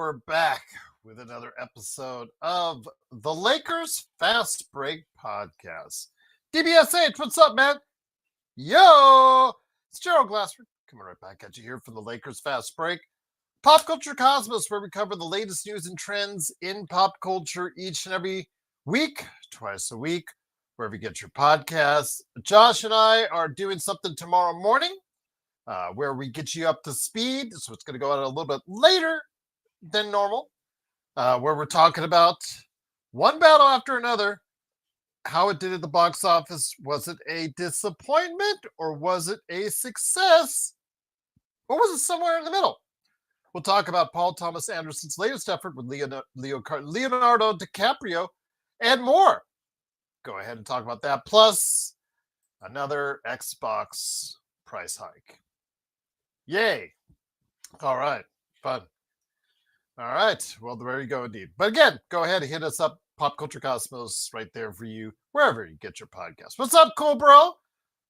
we're back with another episode of the Lakers Fast Break Podcast. DBSH, what's up, man? Yo, it's Gerald Glassford coming right back at you here from the Lakers Fast Break. Pop Culture Cosmos, where we cover the latest news and trends in pop culture each and every week, twice a week, wherever you get your podcasts. Josh and I are doing something tomorrow morning where we get you up to speed. So it's going to go out a little bit later than normal, where we're talking about one battle after another, how it did at the box office. Was it a disappointment or was it a success? Or was it somewhere in the middle? We'll talk about Paul Thomas Anderson's latest effort with Leonardo DiCaprio and more. Go ahead and talk about that. Plus, another Xbox price hike. Yay. All right. Fun. All right. Well, there you go indeed. But again, go ahead and hit us up. Pop Culture Cosmos right there for you, wherever you get your podcast. What's up, cool bro?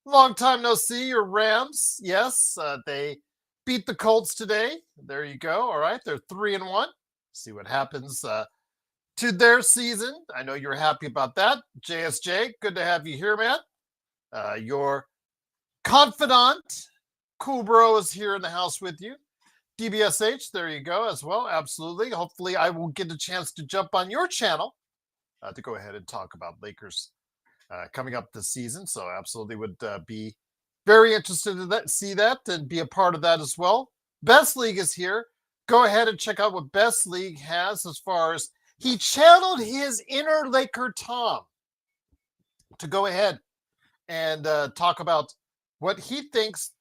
Long time no see. Your Rams. Yes, they beat the Colts today. There you go. All right. They're 3-1. See what happens to their season. I know you're happy about that. JSJ, good to have you here, man. Your confidant, cool bro, is here in the house with you. DBSH, there you go as well. Absolutely. Hopefully I will get a chance to jump on your channel to go ahead and talk about Lakers coming up this season. So absolutely would be very interested to see that and be a part of that as well. Best League is here. Go ahead and check out what Best League has as far as he channeled his inner Laker Tom to go ahead and talk about what he thinks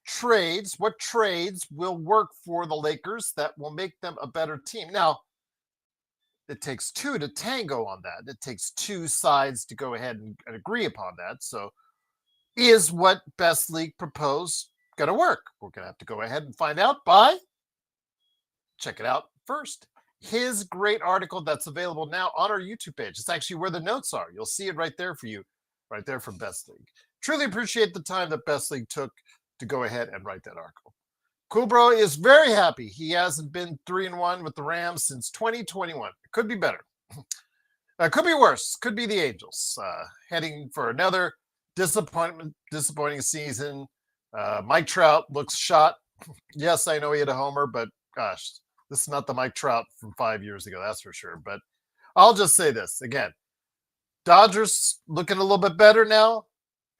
what trades will work for the Lakers that will make them a better team. Now, it takes two to tango on that. It takes two sides to go ahead and agree upon that. So is what Best League proposed going to work? We're going to have to go ahead and find out by check it out first. His great article that's available now on our YouTube page. It's actually where the notes are. You'll see it right there for you, right there from Best League. Truly appreciate the time that Best League took to go ahead and write that article. Cool bro is very happy. He hasn't been 3-1 with the Rams since 2021. It could be better. Could be worse. Could be the Angels. Heading for another disappointing season. Mike Trout looks shot. Yes, I know he had a homer, but gosh, this is not the Mike Trout from 5 years ago, that's for sure. But I'll just say this again. Dodgers looking a little bit better now.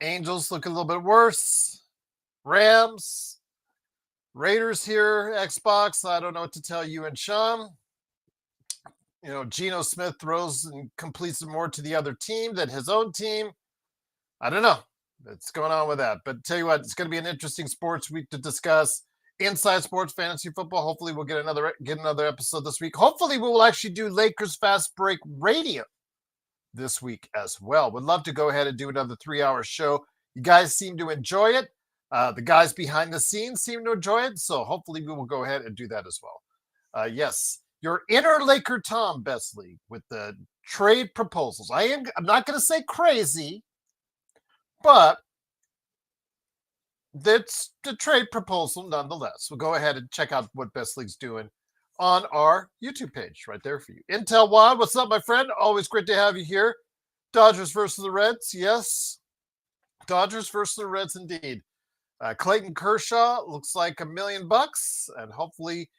Angels looking a little bit worse. Rams. Raiders here, Xbox. I don't know what to tell you and Sean. You know, Geno Smith throws and completes more to the other team than his own team. I don't know what's going on with that. But tell you what, it's going to be an interesting sports week to discuss. Inside Sports Fantasy Football. Hopefully we'll get another episode this week. Hopefully we will actually do Lakers Fast Break Radio this week as well. Would love to go ahead and do another 3-hour show. You guys seem to enjoy it. The guys behind the scenes seem to enjoy it. So hopefully we will go ahead and do that as well. Yes, your inner Laker Tom, Best League, with the trade proposals. I'm not going to say crazy, but that's the trade proposal nonetheless. We'll go ahead and check out what Best League's doing on our YouTube page right there for you. Intel Wild, what's up, my friend? Always great to have you here. Dodgers versus the Reds. Yes, Dodgers versus the Reds indeed. Clayton Kershaw looks like $1 million, and hopefully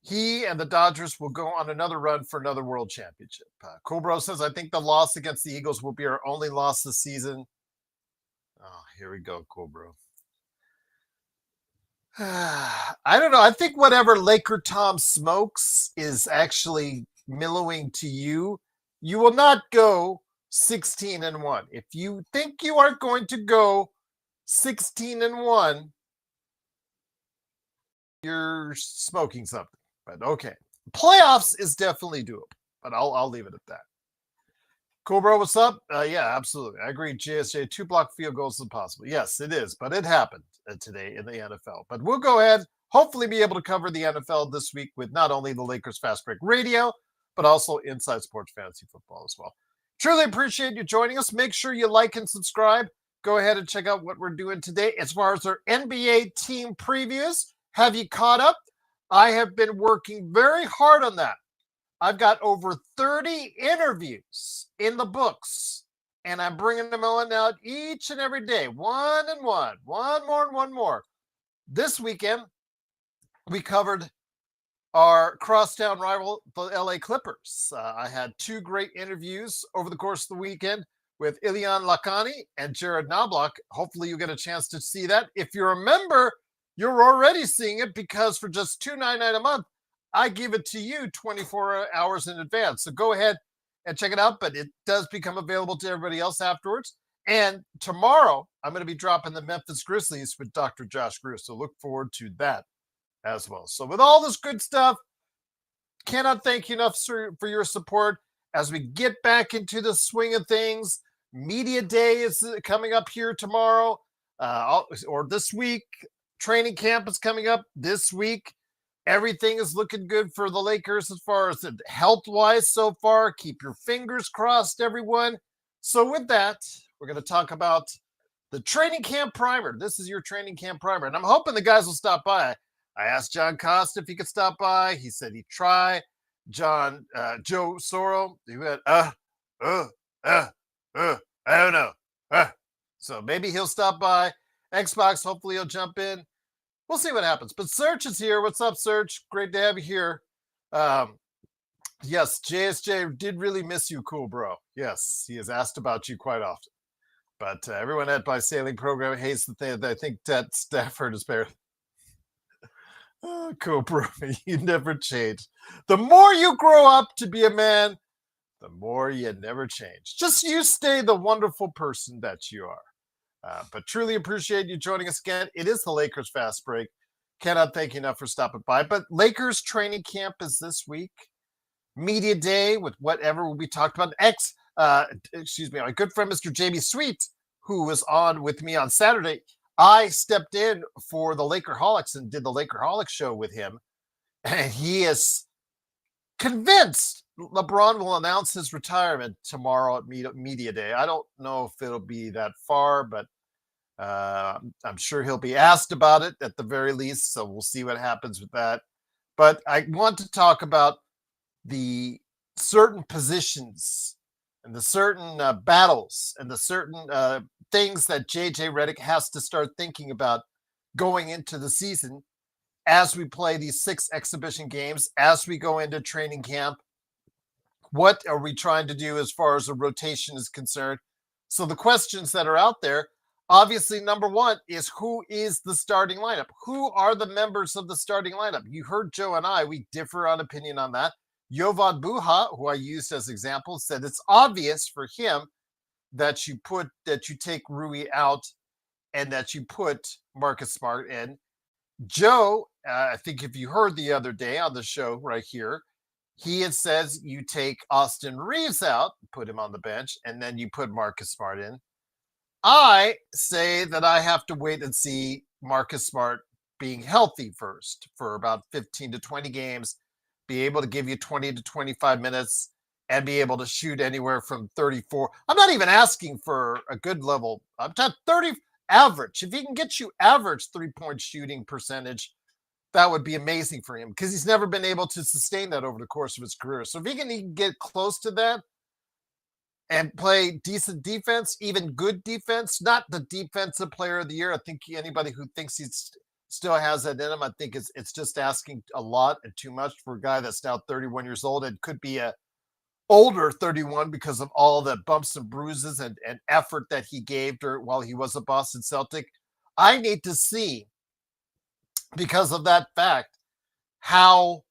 he and the Dodgers will go on another run for another world championship. Cool Bro says, I think the loss against the Eagles will be our only loss this season. Oh, here we go, Cool Bro. I don't know. I think whatever Laker Tom smokes is actually mellowing to you. You will not go 16-1. If you think you are going to go 16-1, you're smoking something. But okay, playoffs is definitely doable. But I'll leave it at that. Cool, bro. What's up? Yeah, absolutely. I agree. GSJ 2-block field goals is impossible. Yes, it is, but it happened today in the NFL. But we'll go ahead, hopefully, be able to cover the NFL this week with not only the Lakers Fast Break Radio, but also Inside Sports Fantasy Football as well. Truly appreciate you joining us. Make sure you like and subscribe. Go ahead and check out what we're doing today as far as our NBA team previews. Have you caught up? I have been working very hard on that. I've got over 30 interviews in the books, and I'm bringing them on out each and every day, one and one more and one more. This weekend, we covered our crosstown rival, the LA Clippers. I had two great interviews over the course of the weekend with Ilian Lakani and Jared Knobloch. Hopefully, you get a chance to see that. If you're a member, you're already seeing it because for just $2.99 a month, I give it to you 24 hours in advance. So go ahead and check it out, but it does become available to everybody else afterwards. And tomorrow, I'm going to be dropping the Memphis Grizzlies with Dr. Josh Greer. So look forward to that as well. So with all this good stuff, cannot thank you enough for your support as we get back into the swing of things. Media Day is coming up here tomorrow or this week. Training camp is coming up this week. Everything is looking good for the Lakers as far as health-wise so far. Keep your fingers crossed, everyone. So with that, we're going to talk about the training camp primer. This is your training camp primer, and I'm hoping the guys will stop by. I asked John Costa if he could stop by. He said he'd try. Joe Soro, he went, I don't know. So maybe he'll stop by. Xbox, hopefully he'll jump in. We'll see what happens. But Search is here. What's up, Search? Great to have you here. Yes, JSJ did really miss you, cool bro. Yes, he has asked about you quite often. But everyone at my sailing program hates the thing. I think that Stafford is better. Oh, cool, bro. You never change. The more you grow up to be a man, the more you never change. Just you stay the wonderful person that you are. But truly appreciate you joining us again. It is the Lakers Fast Break. Cannot thank you enough for stopping by. But Lakers training camp is this week. Media Day with whatever will be talked about. My good friend, Mr. Jamie Sweet, who was on with me on Saturday. I stepped in for the Lakerholics and did the Lakerholics show with him. And he is convinced LeBron will announce his retirement tomorrow at Media Day. I don't know if it'll be that far, but I'm sure he'll be asked about it at the very least. So we'll see what happens with that. But I want to talk about the certain positions and the certain battles and the certain things that JJ Redick has to start thinking about going into the season as we play these 6 exhibition games, as we go into training camp. What are we trying to do as far as the rotation is concerned? So the questions that are out there, obviously, number one is who is the starting lineup? Who are the members of the starting lineup? You heard Joe and I, we differ on opinion on that. Jovan Buha, who I used as example, said it's obvious for him that you take Rui out and that you put Marcus Smart in. Joe, I think if you heard the other day on the show right here, he had says you take Austin Reeves out, put him on the bench, and then you put Marcus Smart in. I say that I have to wait and see Marcus Smart being healthy first for about 15 to 20 games, be able to give you 20 to 25 minutes, and be able to shoot anywhere from 34. I'm not even asking for a good level. I'm talking 30 average. If he can get you average 3-point shooting percentage, that would be amazing for him because he's never been able to sustain that over the course of his career. So if he can get close to that and play decent defense, even good defense, not the defensive player of the year. I think anybody who thinks he still has that in him, I think it's just asking a lot and too much for a guy that's now 31 years old and could be a older 31 because of all the bumps and bruises and effort that he gave while he was a Boston Celtic. I need to see, because of that fact, how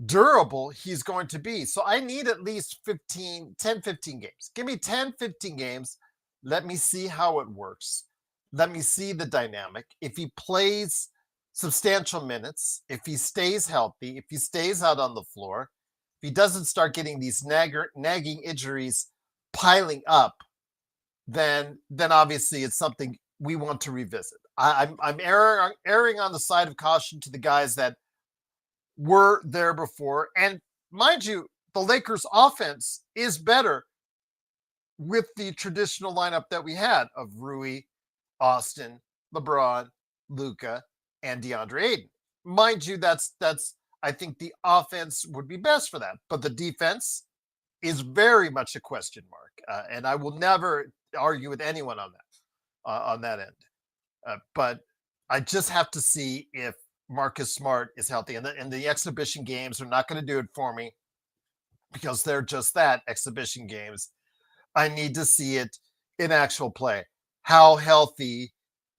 durable he's going to be. So I need at least 10, 15 games. Give me 10, 15 games. Let me see how it works. Let me see the dynamic. If he plays substantial minutes, if he stays healthy, if he stays out on the floor, if he doesn't start getting these nagging injuries piling up, then obviously it's something we want to revisit. I'm erring on the side of caution to the guys that were there before. And mind you, the Lakers offense is better with the traditional lineup that we had of Rui, Austin, LeBron, Luka, and DeAndre Ayton. mind you, that's I think the offense would be best for that, but the defense is very much a question mark, and I will never argue with anyone on that end. But I just have to see if Marcus Smart is healthy, and the exhibition games are not going to do it for me because they're just that, exhibition games. I need to see it in actual play. How healthy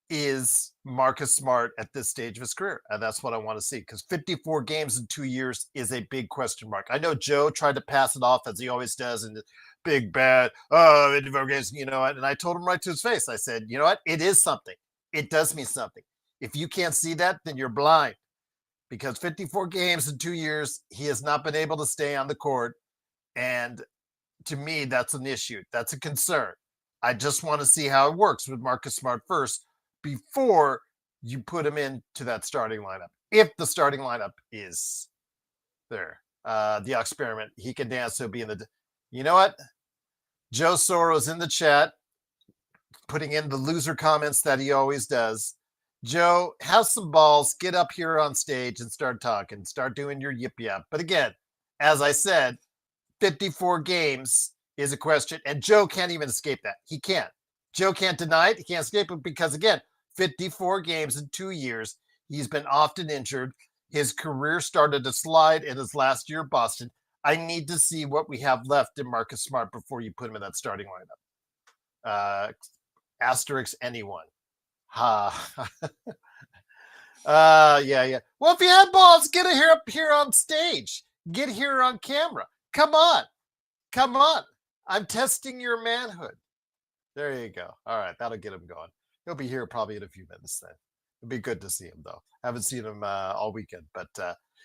is Marcus Smart at this stage of his career? And that's what I want to see, because 54 games in 2 years is a big question mark. I know Joe tried to pass it off, as he always does, in the big bad, 54 games, you know what? And I told him right to his face, I said, you know what? It is something. It does mean something. If you can't see that, then you're blind, because 54 games in 2 years, he has not been able to stay on the court. And to me, that's an issue. That's a concern. I just want to see how it works with Marcus Smart first before you put him into that starting lineup. If the starting lineup is there, the experiment, he can dance. He'll be in the. You know what? Joe Soros in the chat, putting in the loser comments that he always does. Joe, have some balls. Get up here on stage and start talking. Start doing your yip yap. But again, as I said, 54 games is a question, and Joe can't even escape that. He can't. Joe can't deny it. He can't escape it because, again, 54 games in 2 years. He's been often injured. His career started to slide in his last year at Boston. I need to see what we have left in Marcus Smart before you put him in that starting lineup. Asterisk anyone. Ha. Yeah. Well, if you had balls, get it here up here on stage. Get here on camera. Come on. I'm testing your manhood. There you go. All right, that'll get him going. He'll be here probably in a few minutes then. It'll be good to see him, though. Haven't seen him all weekend. But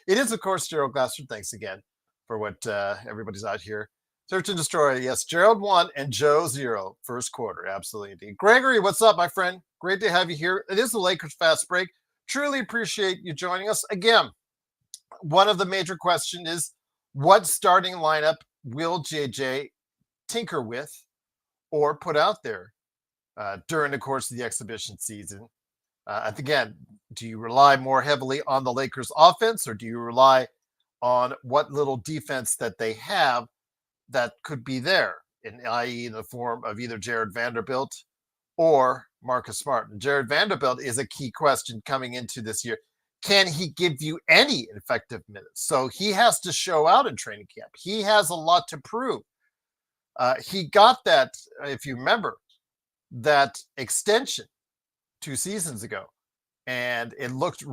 it is, of course, Gerald Glasser. Thanks again for what everybody's out here. Search and destroy. Yes, Gerald 1 and Joe 0. First quarter. Absolutely indeed. Gregory, what's up, my friend? Great to have you here. It is the Lakers Fast Break. Truly appreciate you joining us. Again, one of the major questions is, what starting lineup will JJ tinker with or put out there during the course of the exhibition season? Again, do you rely more heavily on the Lakers offense, or do you rely on what little defense that they have that could be there, i.e. in the form of either Jared Vanderbilt or Marcus Smart? And Jared Vanderbilt is a key question coming into this year. Can he give you any effective minutes? So he has to show out in training camp. He has a lot to prove. He got that, if you remember, that extension 2 seasons ago. And it looked,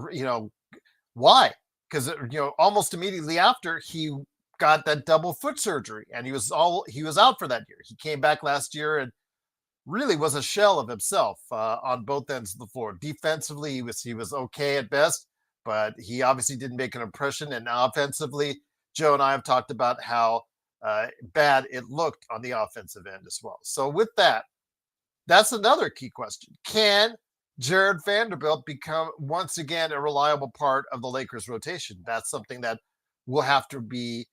why? Because, almost immediately after, he got that double foot surgery, and he was out for that year. He came back last year and really was a shell of himself on both ends of the floor. Defensively, he was okay at best, but he obviously didn't make an impression. And offensively, Joe and I have talked about how bad it looked on the offensive end as well. So with that, that's another key question. Can Jared Vanderbilt become once again a reliable part of the Lakers rotation? That's something that will have to be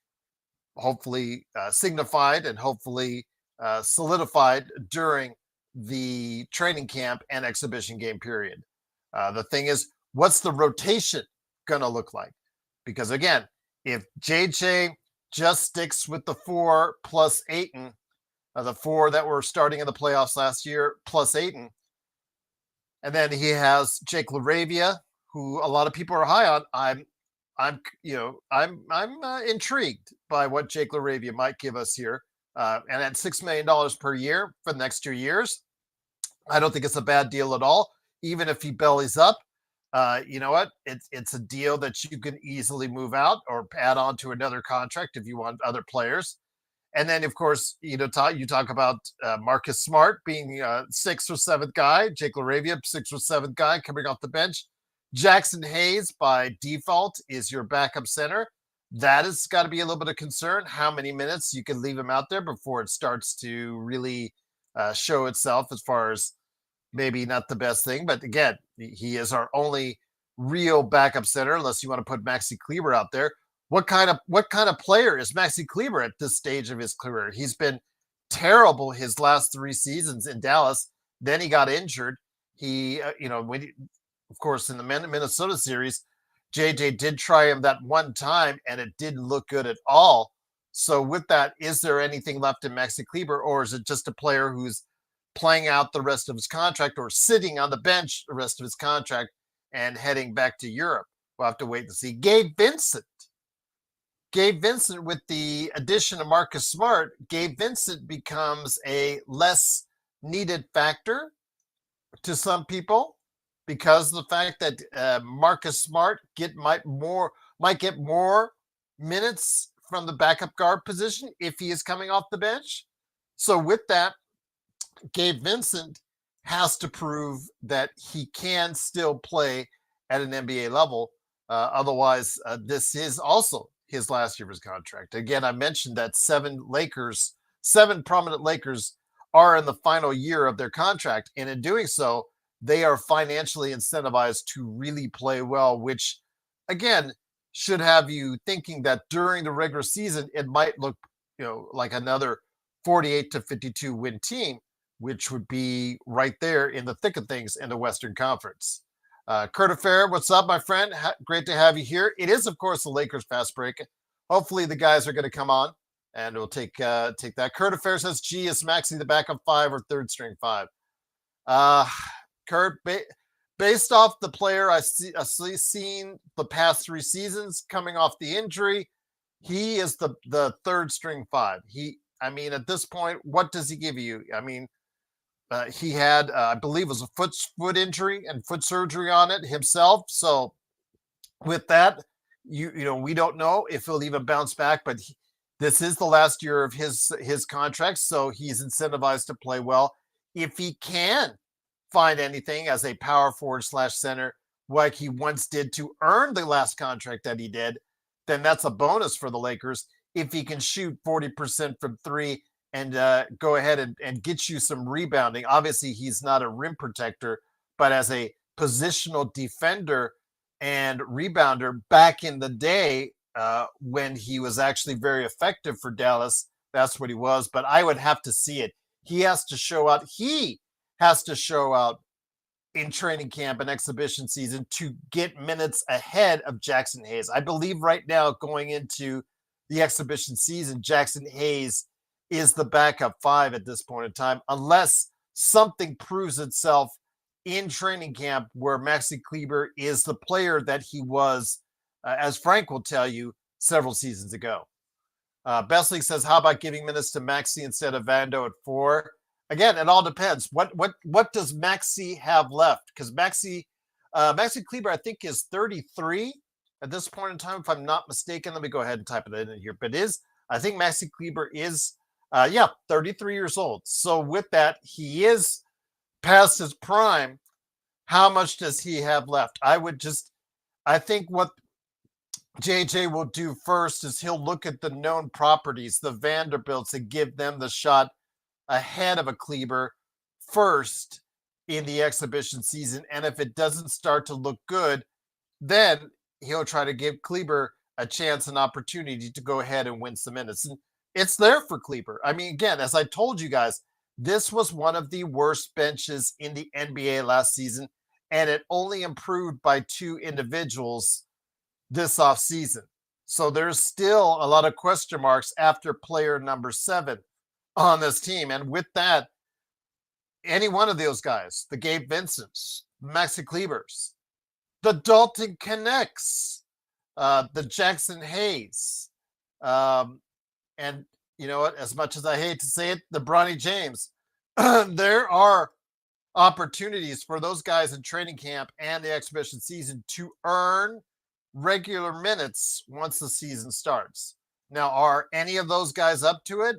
hopefully signified and hopefully solidified during the training camp and exhibition game period. The thing is, what's the rotation going to look like? Because again, if JJ just sticks with the 4 plus Ayton, the 4 that were starting in the playoffs last year plus Ayton, and then he has Jake LaRavia, who a lot of people are high on. I'm intrigued by what Jake LaRavia might give us here. And at $6 million per year for the next 2 years, I don't think it's a bad deal at all. Even if he bellies up, you know what? It's a deal that you can easily move out or add on to another contract if you want other players. And then, of course, you talk about Marcus Smart being 6th or 7th guy, Jake LaRavia, 6th or 7th guy coming off the bench. Jackson Hayes, by default, is your backup center. That has got to be a little bit of concern, how many minutes you can leave him out there before it starts to really show itself, as far as maybe not the best thing. But again, he is our only real backup center, unless you want to put Maxi Kleber out there. What kind of player is Maxi Kleber at this stage of his career? He's been terrible his last 3 seasons in Dallas. Then he got injured. He, of course, in the Minnesota series, JJ did try him that one time, and it didn't look good at all. So with that, is there anything left in Maxi Kleber, or is it just a player who's playing out the rest of his contract or sitting on the bench the rest of his contract and heading back to Europe? We'll have to wait and see. Gabe Vincent, with the addition of Marcus Smart, Gabe Vincent becomes a less needed factor to some people because of the fact that Marcus Smart might get more minutes from the backup guard position if he is coming off the bench. So with that, Gabe Vincent has to prove that he can still play at an NBA level. Otherwise, this is also his last year of his contract. Again, I mentioned that seven prominent Lakers are in the final year of their contract. And in doing so, they are financially incentivized to really play well, which, again, should have you thinking that during the regular season, it might look, like another 48 to 52 win team, which would be right there in the thick of things in the Western Conference. Kurt Affair, what's up, my friend? Great to have you here. It is, of course, the Lakers fast break. Hopefully the guys are going to come on, and we'll take that. Kurt Affair says, "Gee, is Maxey the backup 5 or third string 5?" Kurt, based off the player I've seen the past 3 seasons coming off the injury, he is the third string 5. At this point, what does he give you? He had, I believe, it was a foot injury and foot surgery on it himself. So with that, we don't know if he'll even bounce back. But this is the last year of his contract, so he's incentivized to play well. If he can find anything as a power forward / center like he once did to earn the last contract that he did, then that's a bonus for the Lakers. If he can shoot 40% from 3 and go ahead and get you some rebounding. Obviously, he's not a rim protector, but as a positional defender and rebounder back in the day when he was actually very effective for Dallas, that's what he was. But I would have to see it. He has to show out. He has to show out in training camp and exhibition season to get minutes ahead of Jackson Hayes. I believe right now going into the exhibition season, Jackson Hayes is the backup 5 at this point in time, unless something proves itself in training camp where Maxi Kleber is the player that he was, as Frank will tell you, several seasons ago. Besley says, how about giving minutes to Maxi instead of Vando at 4? Again, it all depends. What does Maxi have left? Because Maxi Kleber, I think, is 33 at this point in time, if I'm not mistaken. Let me go ahead and type it in here. But I think Maxi Kleber is 33 years old. So with that, he is past his prime. How much does he have left? I think what JJ will do first is he'll look at the known properties, the Vanderbilts, and give them the shot ahead of a Kleber first in the exhibition season. And if it doesn't start to look good, then he'll try to give Kleber a chance, an opportunity to go ahead and win some minutes. And it's there for Kleber. Again, as I told you guys, this was one of the worst benches in the NBA last season, and it only improved by 2 individuals this offseason. So there's still a lot of question marks after player number 7 on this team. And with that, any one of those guys, the Gabe Vincents, Maxi Klebers, the Dalton Connects, the Jackson Hayes, and you know what, as much as I hate to say it, the Bronny James, there are opportunities for those guys in training camp and the exhibition season to earn regular minutes once the season starts. Now, are any of those guys up to it?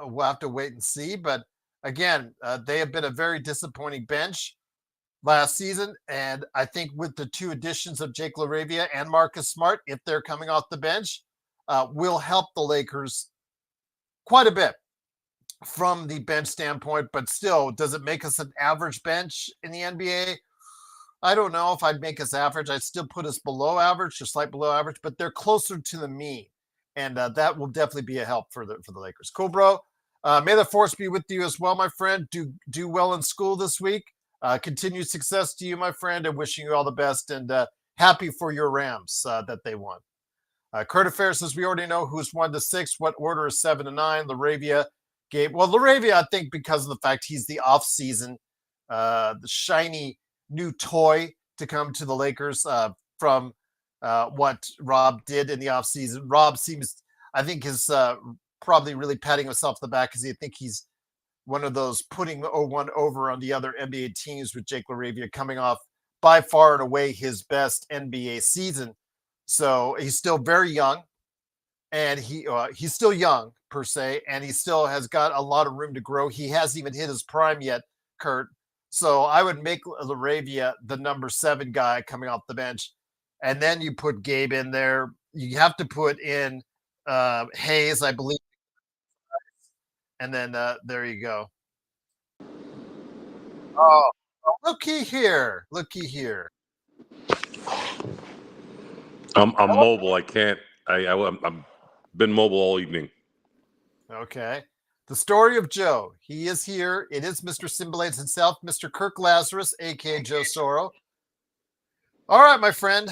We'll have to wait and see. But again, they have been a very disappointing bench last season. And I think with the 2 additions of Jake LaRavia and Marcus Smart, if they're coming off the bench, will help the Lakers quite a bit from the bench standpoint. But still, does it make us an average bench in the NBA? I don't know if I'd make us average. I'd still put us below average or slight below average, but they're closer to the mean. And that will definitely be a help for the Lakers. Cool, bro. May the force be with you as well, my friend. Do well in school this week. Continued success to you, my friend, and wishing you all the best. And happy for your Rams that they won. Kurt Affair says we already know who's 1 to 6. What order is 7 to 9? Laravia, Gabe. Well, Laravia, I think because of the fact he's the off-season, the shiny new toy to come to the Lakers from what Rob did in the offseason. Rob seems, I think, is probably really patting himself on the back because I think he's one of those putting one over on the other NBA teams with Jake Laravia coming off by far and away his best NBA season. So he's still very young, and he's still young per se, and he still has got a lot of room to grow. He hasn't even hit his prime yet, Kurt. So I would make Laravia the number 7 guy coming off the bench, and then you put Gabe in there. You have to put in Hayes, I believe, and then there you go. Oh, looky here, looky here. I'm mobile. I can't. I'm been mobile all evening. Okay. The story of Joe. He is here. It is Mr. Simblades himself, Mr. Kirk Lazarus, aka Joe Soro. All right, my friend.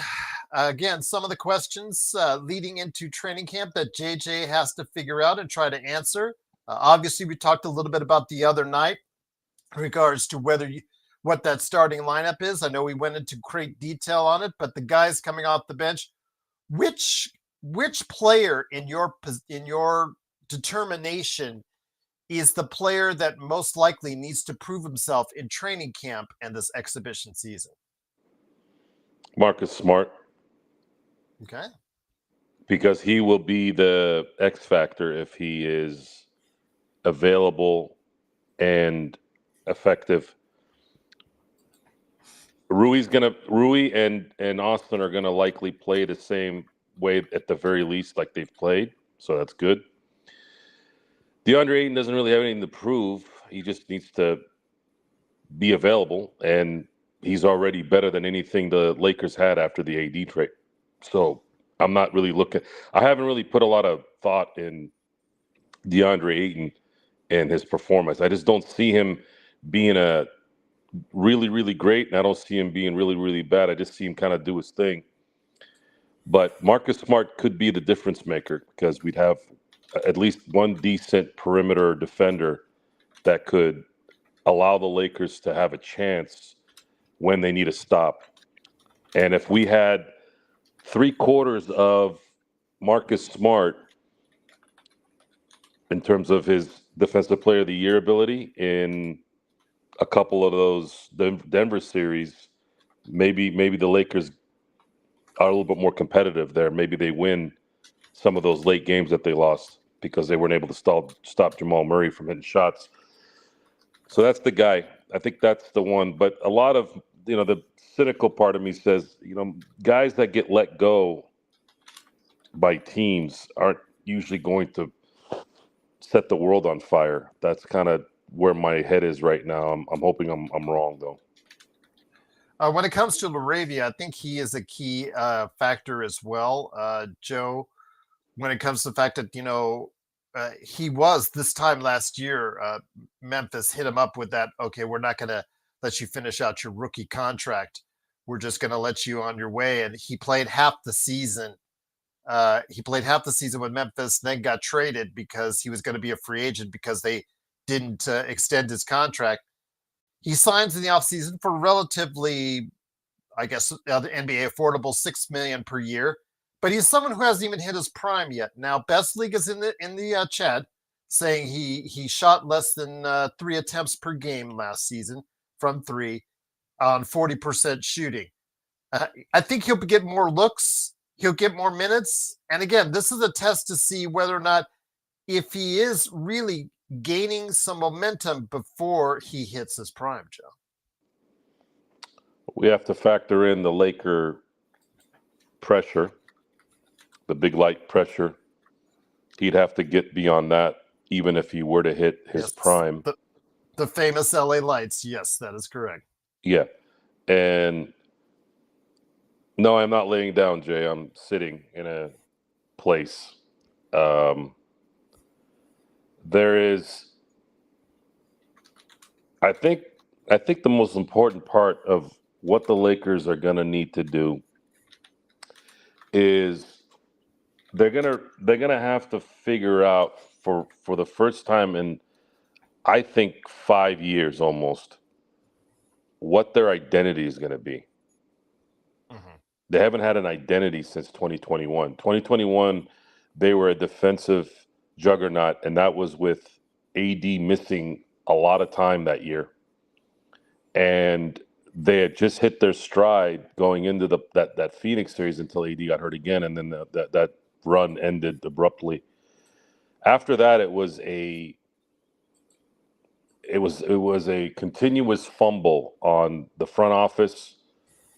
Again, some of the questions leading into training camp that JJ has to figure out and try to answer. Obviously, we talked a little bit about the other night in regards to what that starting lineup is. I know we went into great detail on it, but the guys coming off the bench, which player in your determination is the player that most likely needs to prove himself in training camp and this exhibition season? Marcus Smart. Okay. Because he will be the X factor if he is available and effective. Rui and Austin are gonna likely play the same way at the very least, like they've played. So that's good. DeAndre Ayton doesn't really have anything to prove. He just needs to be available, and he's already better than anything the Lakers had after the AD trade. So I'm not really looking. I haven't really put a lot of thought in DeAndre Ayton and his performance. I just don't see him being a really, really great, and I don't see him being really, really bad. I just see him kind of do his thing. But Marcus Smart could be the difference maker because we'd have at least one decent perimeter defender that could allow the Lakers to have a chance when they need a stop. And if we had 3/4 of Marcus Smart in terms of his Defensive Player of the Year ability in a couple of those Denver series, maybe the Lakers are a little bit more competitive there. Maybe they win some of those late games that they lost because they weren't able to stop Jamal Murray from hitting shots. So that's the guy. I think that's the one. But a lot of, the cynical part of me says, guys that get let go by teams aren't usually going to set the world on fire. That's kind of where my head is right now. I'm hoping I'm wrong, though. When it comes to Laravia, I think he is a key factor as well, Joe, when it comes to the fact that, he was this time last year, Memphis hit him up with that, okay, we're not going to let you finish out your rookie contract. We're just going to let you on your way. And he played half the season. With Memphis, then got traded because he was going to be a free agent because they didn't extend his contract. He signs in the offseason for relatively, I guess, the NBA affordable $6 million per year. But he's someone who hasn't even hit his prime yet. Now, Best League is in the chat saying he shot less than 3 attempts per game last season from 3 on 40% shooting. I think he'll get more looks. He'll get more minutes. And again, this is a test to see whether or not if he is really gaining some momentum before he hits his prime, Joe. We have to factor in the Laker pressure, the big light pressure. He'd have to get beyond that, even if he were to hit his prime. The famous LA lights. Yes, that is correct. Yeah. And no, I'm not laying down, Jay. I'm sitting in a place. There is, I think the most important part of what the Lakers are going to need to do is they're gonna have to figure out for the first time in I think 5 years almost what their identity is going to be. Mhm. They haven't had an identity since 2021. 2021, they were a defensive juggernaut, and that was with AD missing a lot of time that year. And they had just hit their stride going into that Phoenix series until AD got hurt again, and then that run ended abruptly. After that, it was a continuous fumble on the front office,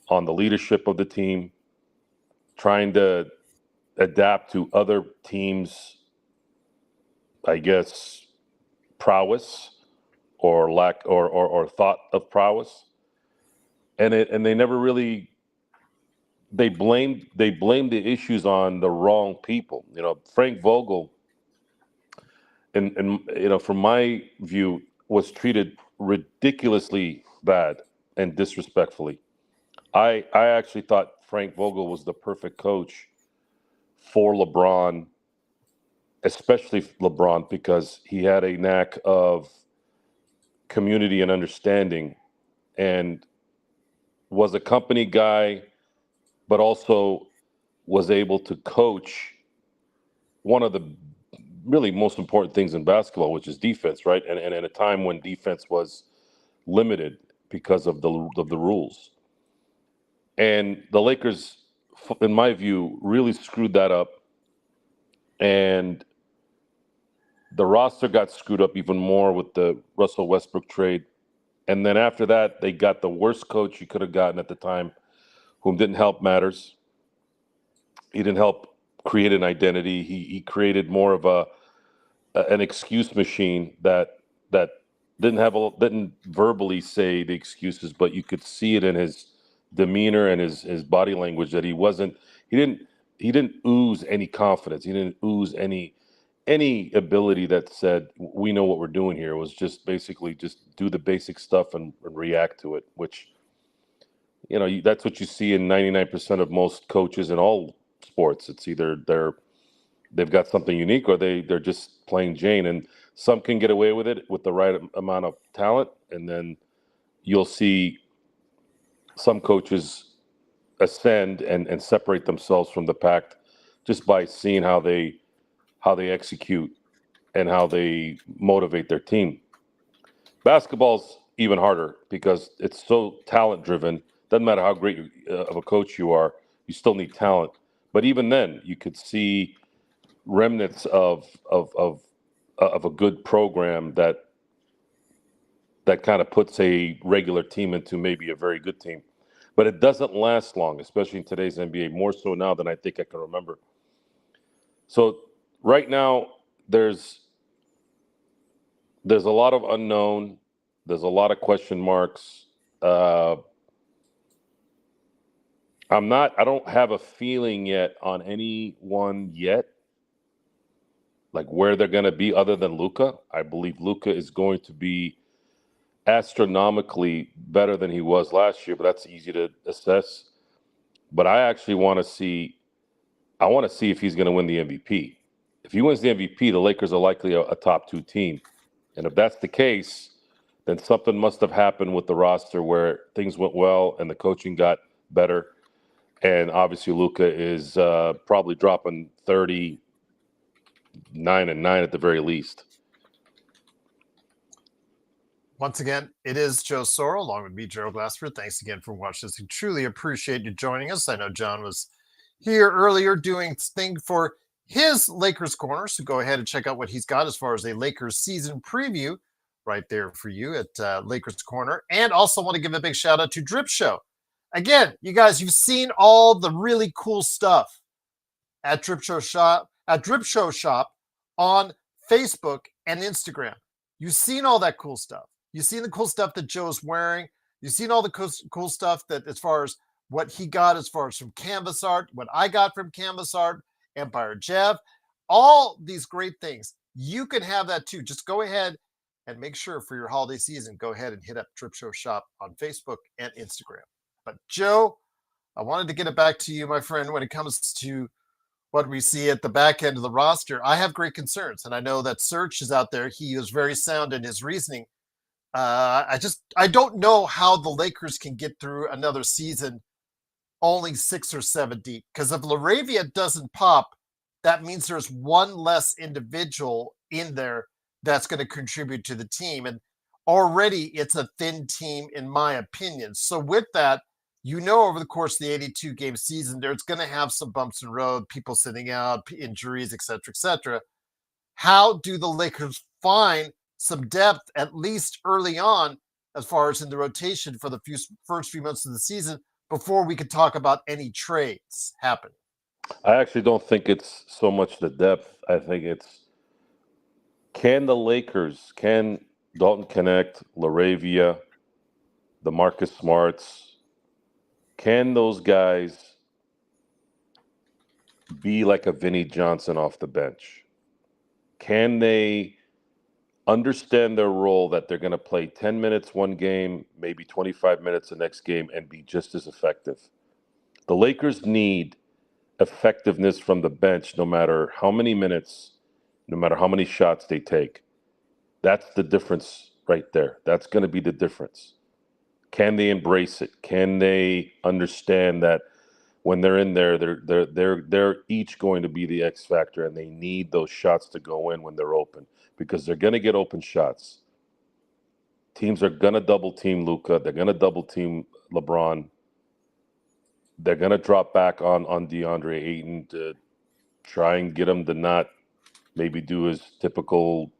on the leadership of the team, trying to adapt to other teams, I guess, prowess or lack or thought of prowess. And they never really they blamed the issues on the wrong people. Frank Vogel, and from my view, was treated ridiculously bad and disrespectfully. I actually thought Frank Vogel was the perfect coach for LeBron, especially LeBron, because he had a knack of community and understanding, and was a company guy, but also was able to coach one of the really most important things in basketball, which is defense, right? And at a time when defense was limited because of the rules. And the Lakers, in my view, really screwed that up. And the roster got screwed up even more with the Russell Westbrook trade. And then after that, they got the worst coach you could have gotten at the time, whom didn't help matters. He didn't help create an identity. He created more of an excuse machine that didn't verbally say the excuses, but you could see it in his demeanor and his body language that he didn't ooze any confidence. He didn't ooze any ability that said we know what we're doing here. It was just basically just do the basic stuff and react to it, which that's what you see in 99% of most coaches in all sports. It's either they've got something unique or they're just plain Jane, and some can get away with it with the right amount of talent, and then you'll see some coaches ascend and separate themselves from the pack just by seeing how they execute and how they motivate their team. Basketball's even harder because it's so talent driven. Doesn't matter how great of a coach you are, you still need talent. But even then, you could see remnants of a good program that kind of puts a regular team into maybe a very good team. But it doesn't last long, especially in today's NBA, more so now than I think I can remember. So right now, there's a lot of unknown. There's a lot of question marks. Uh, I don't have a feeling yet on anyone yet, like where they're going to be other than Luka. I believe Luka is going to be astronomically better than he was last year, but that's easy to assess. But I actually want to see if he's going to win the MVP. If he wins the MVP, the Lakers are likely a top two team. And if that's the case, then something must have happened with the roster where things went well and the coaching got better. And obviously, Luka is probably dropping 39-9 at the very least. Once again, it is Joe Soro along with me, Gerald Glassford. Thanks again for watching us. We truly appreciate you joining us. I know John was here earlier doing thing for his Lakers Corner, so go ahead and check out what he's got as far as a Lakers season preview right there for you at Lakers Corner. And also want to give a big shout out to Drip Show. Again, you guys, you've seen all the really cool stuff at Drip Show Shop on Facebook and Instagram. You've seen all that cool stuff. You've seen the cool stuff that Joe's wearing. You've seen all the cool stuff that as far as what he got as far as from Canvas Art, what I got from Canvas Art, Empire Jeff, all these great things. You can have that too. Just go ahead and make sure for your holiday season, go ahead and hit up Drip Show Shop on Facebook and Instagram. But Joe, I wanted to get it back to you, my friend, when it comes to what we see at the back end of the roster. I have great concerns, and I know that Search is out there. He is very sound in his reasoning. I don't know how the Lakers can get through another season only 6 or 7 deep. Because if Laravia doesn't pop, that means there's one less individual in there that's going to contribute to the team. And already it's a thin team, in my opinion. So with that, over the course of the 82 game season, there's going to have some bumps in the road, people sitting out, injuries, et cetera, et cetera. How do the Lakers find some depth, at least early on, as far as in the rotation for the first few months of the season, before we could talk about any trades happening? I actually don't think it's so much the depth. I think it's can Dalton Connect, Laravia, the Marcus Smarts, can those guys be like a Vinnie Johnson off the bench? Can they understand their role that they're going to play 10 minutes one game, maybe 25 minutes the next game, and be just as effective? The Lakers need effectiveness from the bench no matter how many minutes, no matter how many shots they take. That's the difference right there. That's going to be the difference. Can they embrace it? Can they understand that when they're in there, they're each going to be the X factor, and they need those shots to go in when they're open, because they're going to get open shots. Teams are going to double team Luka. They're going to double team LeBron. They're going to drop back on DeAndre Ayton to try and get him to not maybe do his typical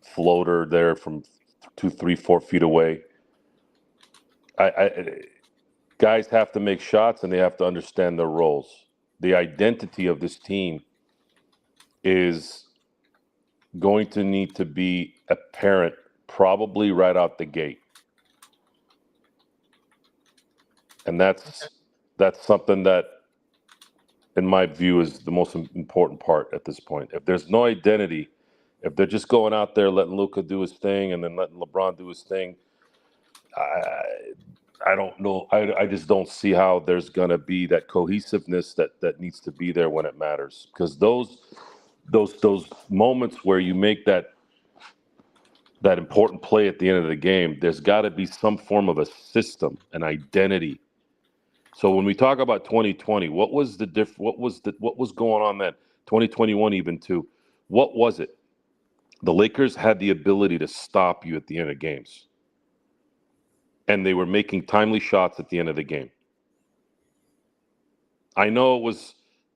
floater there from 2, 3, 4 feet away. Guys have to make shots, and they have to understand their roles. The identity of this team is going to need to be apparent probably right out the gate. And that's something that, in my view, is the most important part at this point. If there's no identity, if they're just going out there letting Luka do his thing and then letting LeBron do his thing, I don't know. I just don't see how there's going to be that cohesiveness that needs to be there when it matters. Because those moments where you make that important play at the end of the game, there's got to be some form of a system, an identity. So when we talk about 2020, what was going on then? 2021 even too. What was it? The Lakers had the ability to stop you at the end of games. And they were making timely shots at the end of the game. I know it was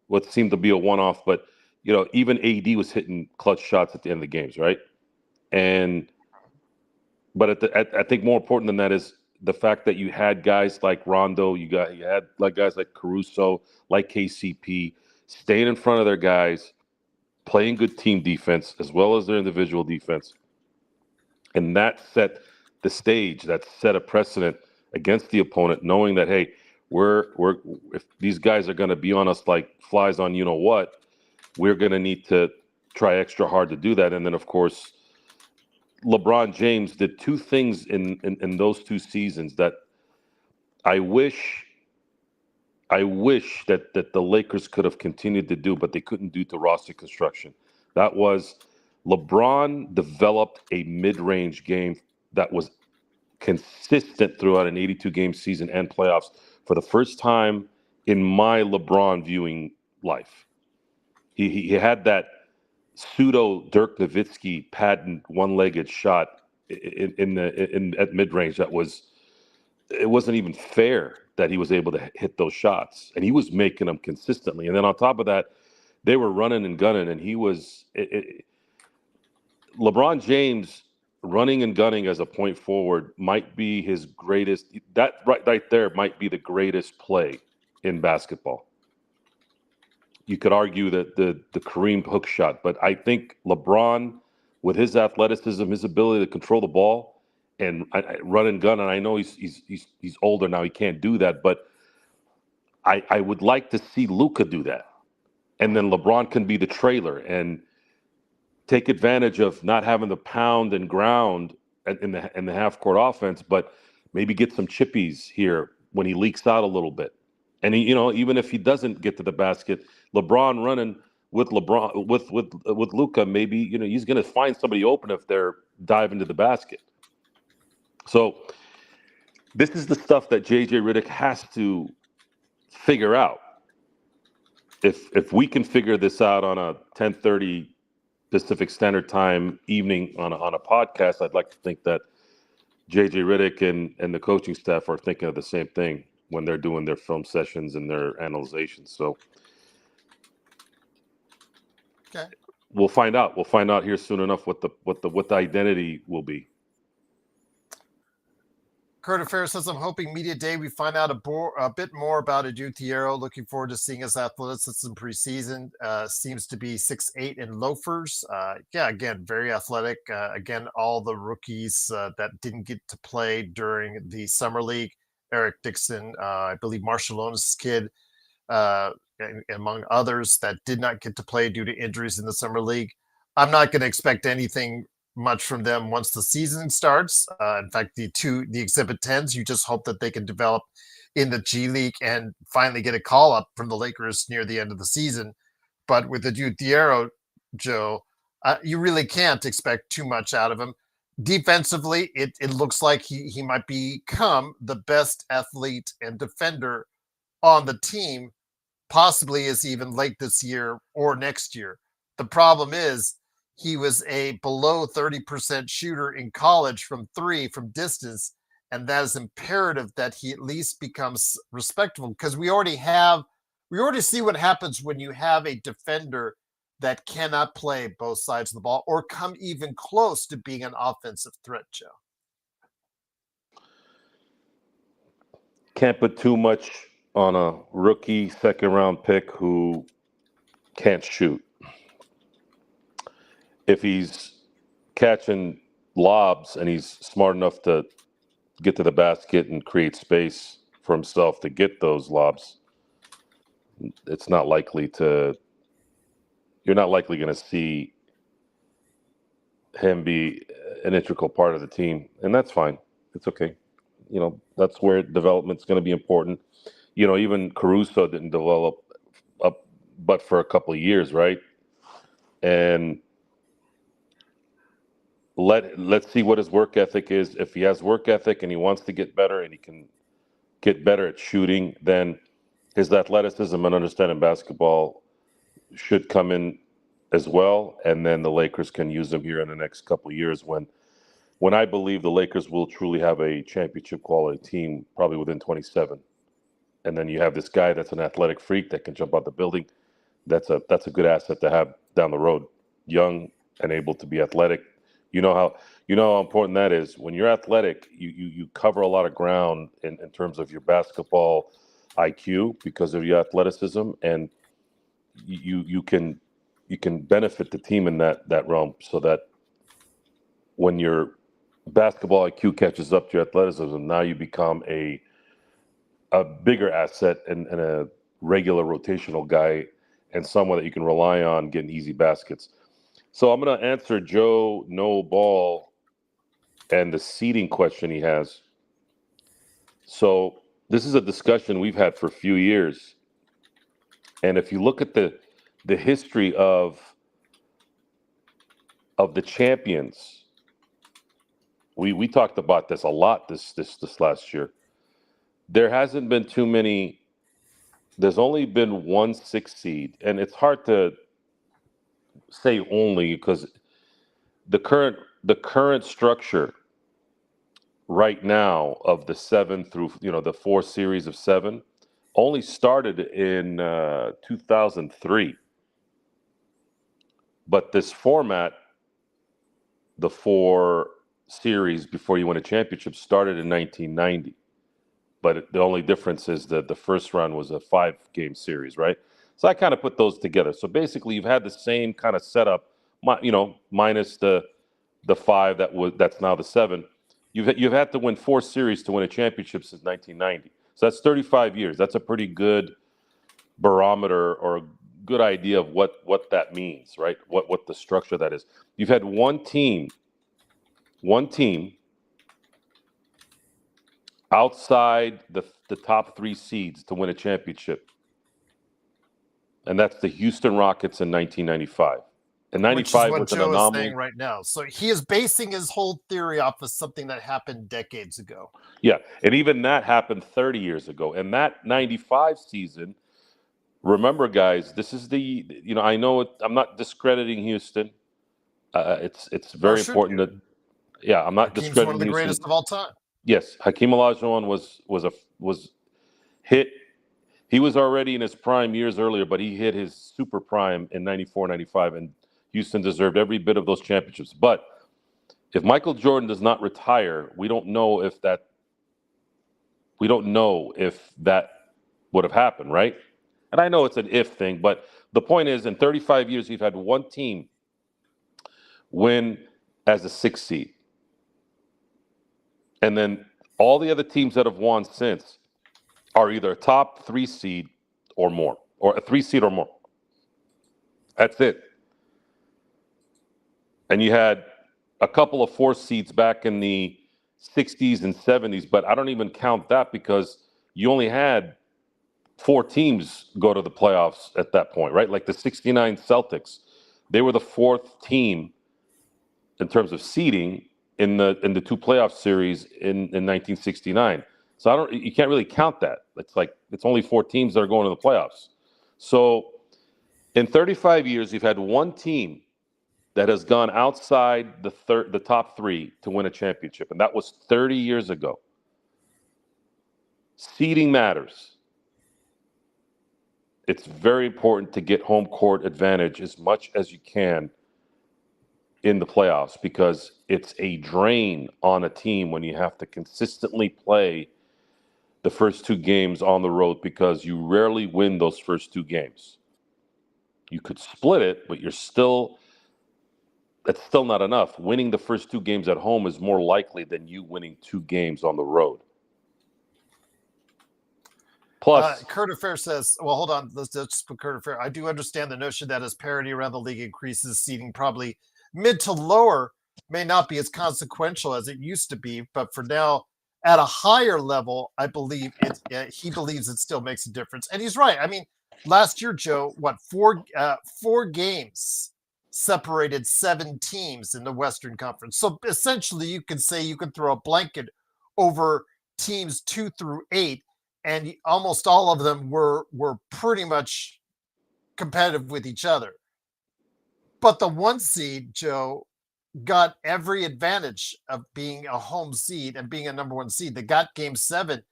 what seemed to be a one-off, but even AD was hitting clutch shots at the end of the games, right? But I think more important than that is the fact that you had guys like Rondo, you had like guys like Caruso, like KCP, staying in front of their guys, playing good team defense as well as their individual defense, and that set the stage, that set a precedent against the opponent, knowing that, hey, we're if these guys are going to be on us like flies on what, we're going to need to try extra hard to do that. And then, of course, LeBron James did two things in those 2 seasons that I wish that the Lakers could have continued to do, but they couldn't do to roster construction. That was LeBron developed a mid-range game that was consistent throughout an 82-game season and playoffs for the first time in my LeBron viewing life. He had that pseudo Dirk Nowitzki patent one-legged shot at mid-range it wasn't even fair that he was able to hit those shots, and he was making them consistently. And then on top of that, they were running and gunning, and LeBron James running and gunning as a point forward might be his greatest. That right there might be the greatest play in basketball. You could argue that the Kareem hook shot, but I think LeBron, with his athleticism, his ability to control the ball and run and gun, and I know he's older now, he can't do that, but I would like to see Luka do that, and then LeBron can be the trailer and take advantage of not having the pound and ground in the half court offense, but maybe get some chippies here when he leaks out a little bit. And even if he doesn't get to the basket, LeBron running with Luka, maybe he's going to find somebody open if they're diving to the basket. So this is the stuff that JJ Redick has to figure out. If we can figure this out on a 10:30 Pacific Standard Time evening on a podcast, I'd like to think that JJ Redick and the coaching staff are thinking of the same thing when they're doing their film sessions and their analyzations. So Okay. We'll find out. We'll find out here soon enough what the identity will be. Curtis Ferris says, I'm hoping media day we find out a bit more about Adu Thiero. Looking forward to seeing his athleticism preseason. Seems to be 6'8" in loafers. Again, very athletic. Again, all the rookies that didn't get to play during the summer league. Eric Dixon, I believe Marcialonis' kid, among others that did not get to play due to injuries in the summer league. I'm not going to expect anything much from them once the season starts. In fact, the Exhibit 10s, you just hope that they can develop in the G League and finally get a call up from the Lakers near the end of the season. But with the Adu Thiero, Joe, you really can't expect too much out of him. Defensively, it looks like he might become the best athlete and defender on the team, possibly as even late this year or next year. The problem is he was a below 30% shooter in college from three from distance, and that is imperative that he at least becomes respectable, because we already see what happens when you have a defender that cannot play both sides of the ball or come even close to being an offensive threat, Joe. Can't put too much on a rookie second-round pick who can't shoot. If he's catching lobs and he's smart enough to get to the basket and create space for himself to get those lobs, it's not likely to. You're not likely going to see him be an integral part of the team, and that's fine. It's okay. That's where development's going to be important. Even Caruso didn't develop up, but for a couple of years, right? And let's see what his work ethic is. If he has work ethic and he wants to get better and he can get better at shooting, then his athleticism and understanding basketball should come in as well. And then the Lakers can use him here in the next couple of years when I believe the Lakers will truly have a championship quality team, probably within 27. And then you have this guy that's an athletic freak that can jump out the building. That's a good asset to have down the road. Young and able to be athletic. You know how important that is. When you're athletic, you cover a lot of ground in terms of your basketball IQ because of your athleticism, and you can benefit the team in that realm, so that when your basketball IQ catches up to your athleticism, now you become a bigger asset and a regular rotational guy and someone that you can rely on getting easy baskets. So I'm going to answer Joe No Ball and the seeding question he has. So this is a discussion we've had for a few years. And if you look at the history of the champions, we talked about this a lot this last year. There hasn't been too many. There's only been 1 6 seed, and it's hard to say only because the current structure right now of the 7 through the 4 series of 7 only started in 2003. But this format, the 4 series before you win a championship, started in 1990. But the only difference is that the first round was a 5-game series, right? So I kind of put those together. So basically, you've had the same kind of setup, minus the 5 that's now the 7. You've had to win 4 series to win a championship since 1990. So that's 35 years. That's a pretty good barometer or a good idea of what that means, right? What the structure that is. You've had one team outside the top 3 seeds to win a championship. And that's the Houston Rockets in 1995. And Which is 95 what was an Joe is anomaly. saying right now. So he is basing his whole theory off of something that happened decades ago. Yeah, and even that happened 30 years ago. And that 95 season, remember, guys, this is I know I'm not discrediting Houston. It's very important that, yeah, I'm not Hakeem's one of discrediting the Houston. greatest of all time. Yes, Hakeem Olajuwon was hit. He was already in his prime years earlier, but he hit his super prime in 94, 95, and Houston deserved every bit of those championships. But if Michael Jordan does not retire, we don't know if that would have happened, right? And I know it's an if thing, but the point is, in 35 years, we've had one team win as a 6th seed. And then all the other teams that have won since are either a top 3 seed or more, or a 3 seed or more. That's it. And you had a couple of 4 seeds back in the 60s and 70s, but I don't even count that because you only had 4 teams go to the playoffs at that point, right? Like the 69 Celtics, they were the 4th team in terms of seeding in the 2 playoff series in 1969. So you can't really count that. It's only 4 teams that are going to the playoffs. So in 35 years, you've had one team that has gone outside the top 3 to win a championship, and that was 30 years ago. Seeding matters. It's very important to get home court advantage as much as you can in the playoffs because it's a drain on a team when you have to consistently play the first 2 games on the road because you rarely win those first 2 games. You could split it, but that's still not enough. Winning the first 2 games at home is more likely than you winning 2 games on the road. Plus, Kurt Affair says, well, hold on. Let's just put Kurt Affair. I do understand the notion that as parity around the league increases, seeding probably mid to lower may not be as consequential as it used to be. But for now, at a higher level, I believe he believes it still makes a difference. And he's right. I mean, last year, Joe, four games separated 7 teams in the Western Conference. So essentially, you could say you could throw a blanket over teams 2 through 8. And almost all of them were pretty much competitive with each other. But the 1 seed, Joe, got every advantage of being a home seed and being a number 1 seed. They got Game 7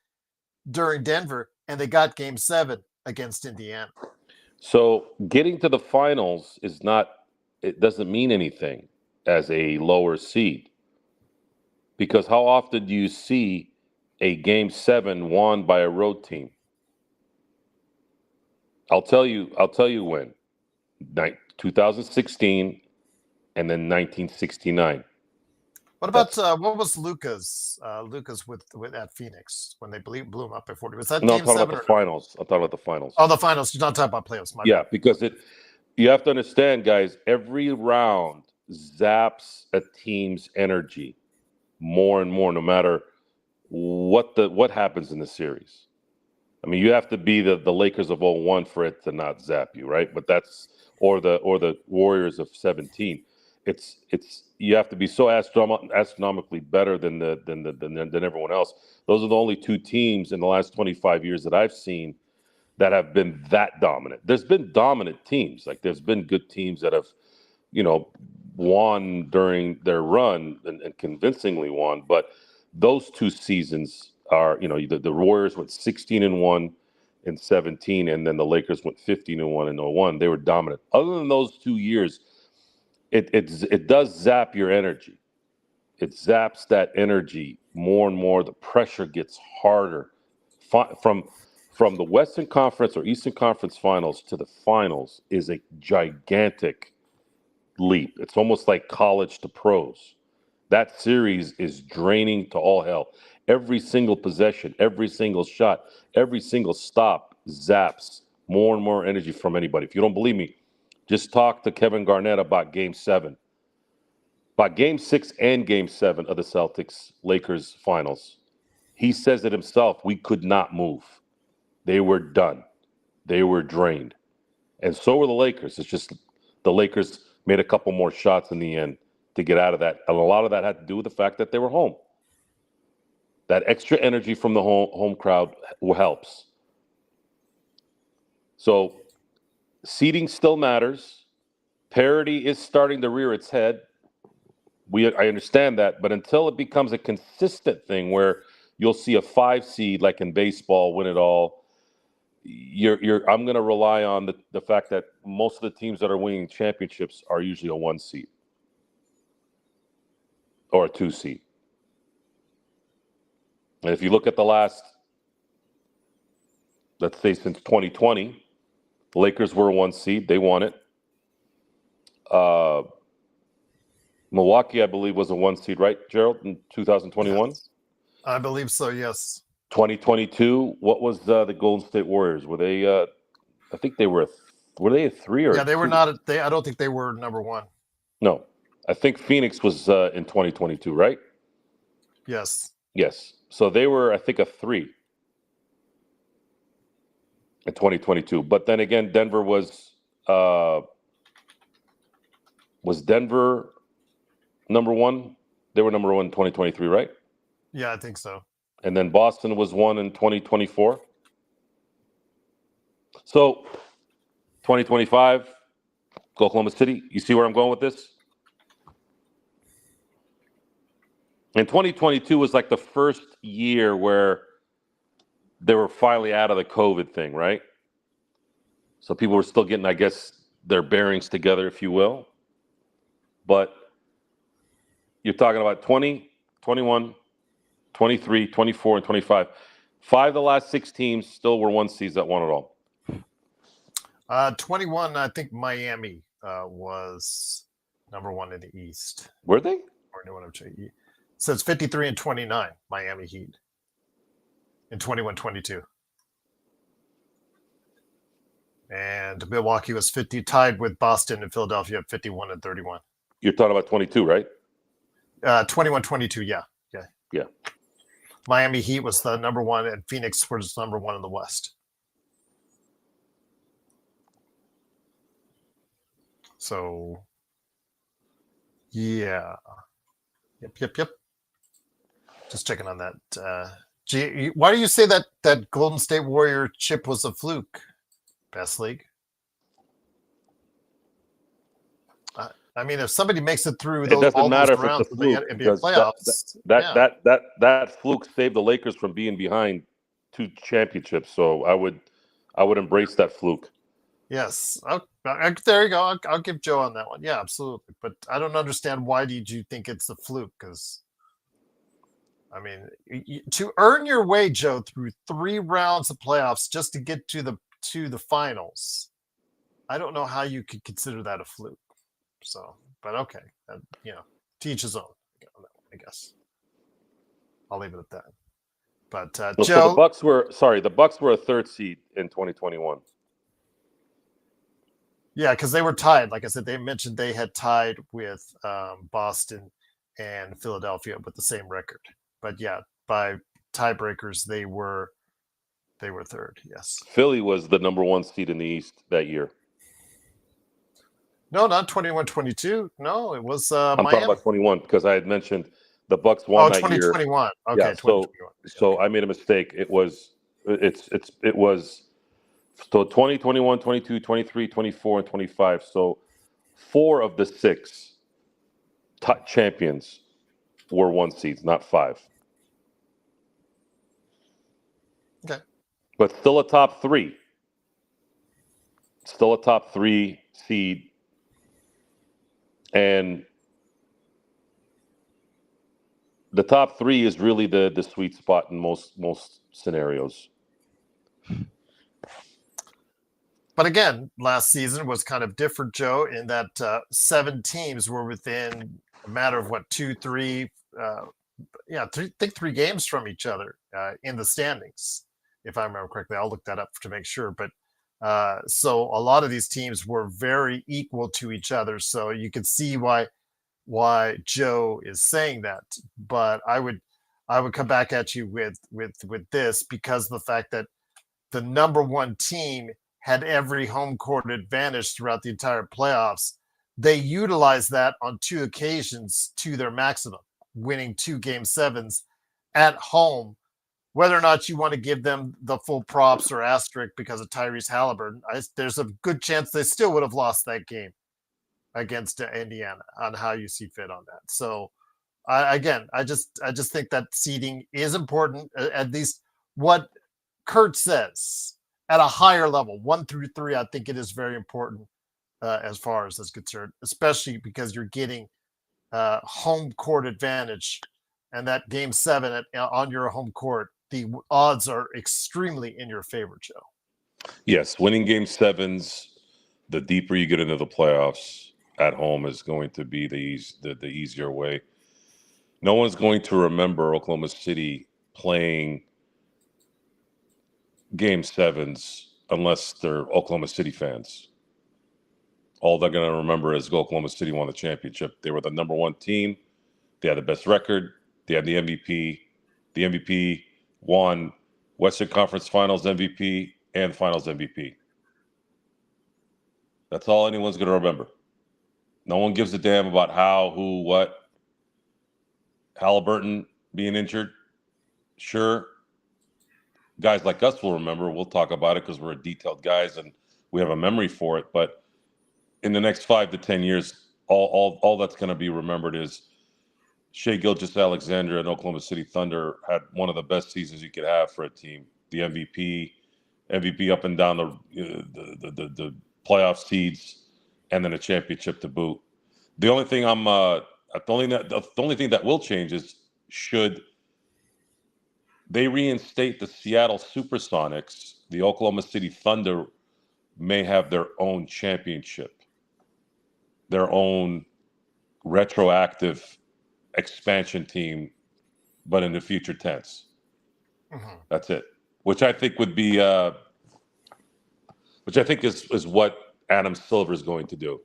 during Denver, and they got Game 7 against Indiana. So getting to the finals it doesn't mean anything as a lower seed. Because how often do you see a Game 7 won by a road team? I'll tell you when. 2016 and then 1969. What about what was Luka's with at Phoenix when they blew him up by 40? Was that No, Game 7? I'm talking about the finals. Oh, the finals. You're not talking about playoffs. Yeah, because you have to understand, guys, every round zaps a team's energy more and more, no matter what happens in the series. I mean, you have to be the Lakers of 01 for it to not zap you, right? But or the Warriors of 17. It's you have to be so astronomically better than everyone else. Those are the only 2 teams in the last 25 years that I've seen that have been that dominant. There's been dominant teams. Like there's been good teams that have, won during their run and convincingly won. But those 2 seasons are, the Warriors went 16-1 in 17, and then the Lakers went 15-1 in 01. They were dominant. Other than those 2 years, it does zap your energy. It zaps that energy more and more. The pressure gets harder. From the Western Conference or Eastern Conference Finals to the finals is a gigantic leap. It's almost like college to pros. That series is draining to all hell. Every single possession, every single shot, every single stop zaps more and more energy from anybody. If you don't believe me, just talk to Kevin Garnett about Game 7. About Game 6 and Game 7 of the Celtics-Lakers finals. He says it himself. We could not move. They were done. They were drained. And so were the Lakers. It's just the Lakers made a couple more shots in the end to get out of that. And a lot of that had to do with the fact that they were home. That extra energy from the home crowd helps. So seeding still matters. Parity is starting to rear its head. I understand that, but until it becomes a consistent thing where you'll see a 5 seed like in baseball win it all, I'm going to rely on the fact that most of the teams that are winning championships are usually a 1 seed or a 2 seed. And if you look at the last, let's say since 2020, the Lakers were a 1 seed. They won it. Milwaukee, I believe, was a 1 seed, right, Gerald, in 2021? Yes. I believe so, yes. 2022, what was the Golden State Warriors? Were they, I think they were they a 3 or Yeah, they were 2? not, I don't think they were number 1. No. I think Phoenix was in 2022, right? Yes. Yes. So they were, I think, a 3 in 2022. But then again, Denver was Denver number 1? They were number 1 in 2023, right? Yeah, I think so. And then Boston was 1 in 2024. So 2025, Oklahoma City. You see where I'm going with this? And 2022 was like the first year where they were finally out of the COVID thing, right? So people were still getting, I guess, their bearings together, if you will. But you're talking about 20, 21, 23, 24, and 25. 5 of the last 6 teams still were 1 seeds that won it all. 21, I think Miami was number 1 in the East. Were they? Or no one it says 53 and 29, Miami Heat. In 21-22. And Milwaukee was 50, tied with Boston and Philadelphia at 51 and 31. You're talking about 22, right? 21-22, yeah. Yeah. Miami Heat was the number 1, and Phoenix was number 1 in the West. So, yeah. Yep. Just checking on that. Why do you say that Golden State Warrior chip was a fluke? Best league. I mean, if somebody makes it through It doesn't matter if it's a fluke because playoffs, that fluke saved the Lakers from being behind 2 championships. So I would embrace that fluke. Yes. There you go. I'll give Joe on that one. Yeah, absolutely. But I don't understand why did you think it's a fluke? Because I mean, to earn your way, Joe, through 3 rounds of playoffs just to get to the finals, I don't know how you could consider that a fluke. So, but okay, teach his own. I guess I'll leave it at that. But Joe, so the Bucks were a 3rd seed in 2021. Yeah, because they were tied. Like I said, they mentioned they had tied with Boston and Philadelphia with the same record. But yeah, by tiebreakers, they were 3rd. Yes. Philly was the number 1 seed in the East that year. No, not 21-22. No, it was I'm Miami. talking about 21 because I had mentioned the Bucks won that 2021. year. Okay, yeah, 2021. So I made a mistake. It was 20, 21, 22, 23, 24, and 25. So 4 of the 6 top champions were 1 seeds, not 5. Okay. But still a top 3. Still a top 3 seed. And the top 3 is really the sweet spot in most scenarios. But again, last season was kind of different, Joe, in that 7 teams were within a matter of 2, 3, I think 3 games from each other in the standings, if I remember correctly. I'll look that up to make sure. But so a lot of these teams were very equal to each other. So you can see why Joe is saying that. But I would I would come back at you with this, because the fact that the number one team had every home court advantage throughout the entire playoffs. They utilized that on 2 occasions to their maximum, winning 2 game 7s at home. Whether or not you want to give them the full props or asterisk because of Tyrese Halliburton, there's a good chance they still would have lost that game against Indiana, on how you see fit on that. So I just think that seeding is important. At least what Kurt says, at a higher level, 1 through 3, I think it is very important as far as that's concerned, especially because you're getting home court advantage, and that game 7 on your home court, the odds are extremely in your favor, Joe. Yes, winning game 7s, the deeper you get into the playoffs at home, is going to be the easier way. No one's going to remember Oklahoma City playing game 7s unless they're Oklahoma City fans. All they're going to remember is Oklahoma City won the championship. They were the number 1 team. They had the best record. They had the MVP. The MVP won Western Conference Finals MVP and Finals MVP. That's all anyone's going to remember. No one gives a damn about how, who, what. Halliburton being injured, sure. Guys like us will remember. We'll talk about it because we're detailed guys and we have a memory for it. But in the next 5 to 10 years, all that's going to be remembered is Shai Gilgeous-Alexander and Oklahoma City Thunder had one of the best seasons you could have for a team. The MVP up and down the playoff seeds, and then a championship to boot. The only thing the only thing that will change is, should they reinstate the Seattle Supersonics, the Oklahoma City Thunder may have their own championship, their own retroactive expansion team, but in the future tense. Mm-hmm. That's it. Which I think would be, which I think is what Adam Silver is going to do.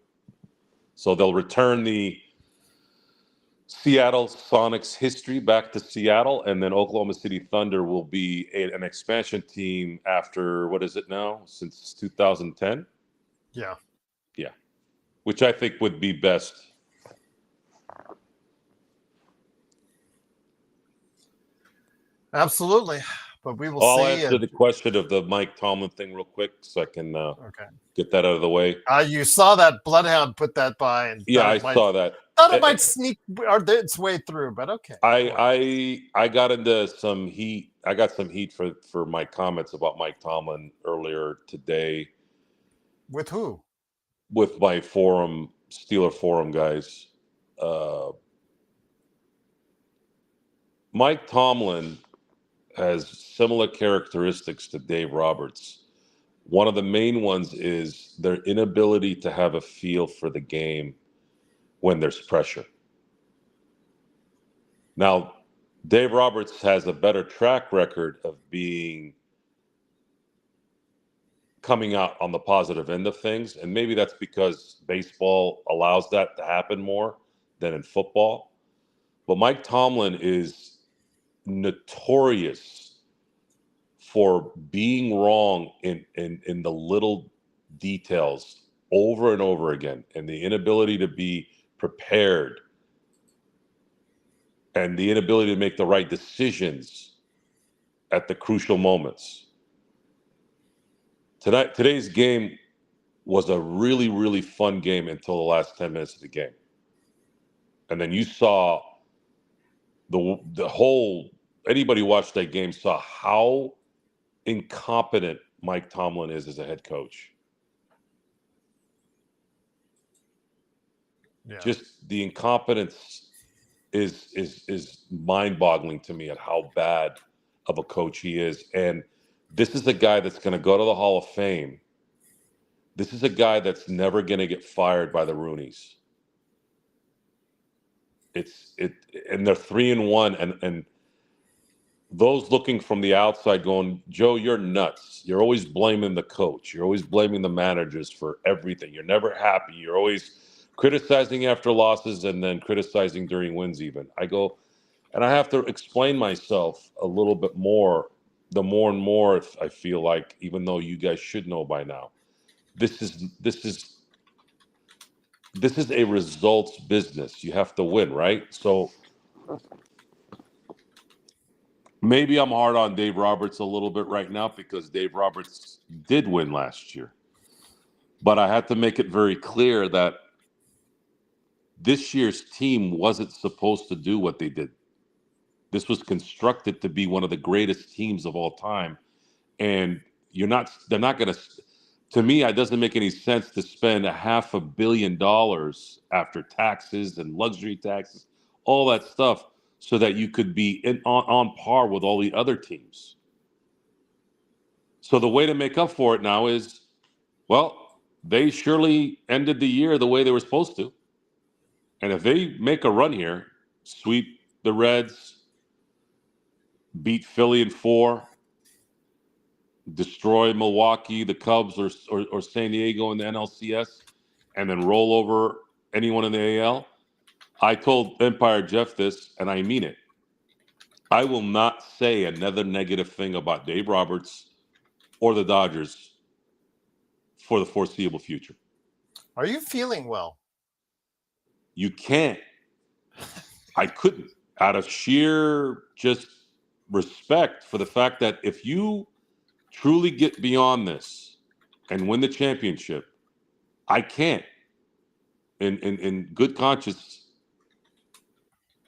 So they'll return the Seattle Sonics history back to Seattle, and then Oklahoma City Thunder will be an expansion team after, what is it now, since 2010? Yeah. Yeah. Which I think would be best. Absolutely. But we will I'll see. answer the question of the Mike Tomlin thing real quick so I can get that out of the way. You saw that Bloodhound put that by. And yeah, I saw that. Thought it might sneak its way through, but okay. I got into some heat. I got some heat for my comments about Mike Tomlin earlier today. With who? With my Steeler Forum guys. Mike Tomlin has similar characteristics to Dave Roberts. One of the main ones is their inability to have a feel for the game when there's pressure. Now, Dave Roberts has a better track record of coming out on the positive end of things, and maybe that's because baseball allows that to happen more than in football. But Mike Tomlin is notorious for being wrong in the little details over and over again, and the inability to be prepared and the inability to make the right decisions at the crucial moments. Today's game was a really, really fun game until the last 10 minutes of the game. And then you saw the whole, anybody who watched that game saw how incompetent Mike Tomlin is as a head coach. Yeah. Just the incompetence is mind-boggling to me at how bad of a coach he is. And this is a guy that's going to go to the Hall of Fame. This is a guy that's never going to get fired by the Rooneys. And they're 3-1, and those looking from the outside going, Joe, you're nuts. You're always blaming the coach. You're always blaming the managers for everything. You're never happy. You're always criticizing after losses and then criticizing during wins even. I go, And I have to explain myself a little bit more. The more and more I feel like, even though you guys should know by now, this is a results business. You have to win, right? So maybe I'm hard on Dave Roberts a little bit right now because Dave Roberts did win last year. But I had to make it very clear that this year's team wasn't supposed to do what they did. This was constructed to be one of the greatest teams of all time. And they're not going to me, it doesn't make any sense to spend $500 million after taxes and luxury taxes, all that stuff, so that you could be on par with all the other teams. So the way to make up for it now is, well, they surely ended the year the way they were supposed to. And if they make a run here, sweep the Reds, beat Philly in 4, destroy Milwaukee, the Cubs, or San Diego in the NLCS, and then roll over anyone in the AL. I told Empire Jeff this, and I mean it. I will not say another negative thing about Dave Roberts or the Dodgers for the foreseeable future. Are you feeling well? You can't. I couldn't. Out of sheer just respect for the fact that if you truly get beyond this and win the championship, I can't, in good conscience,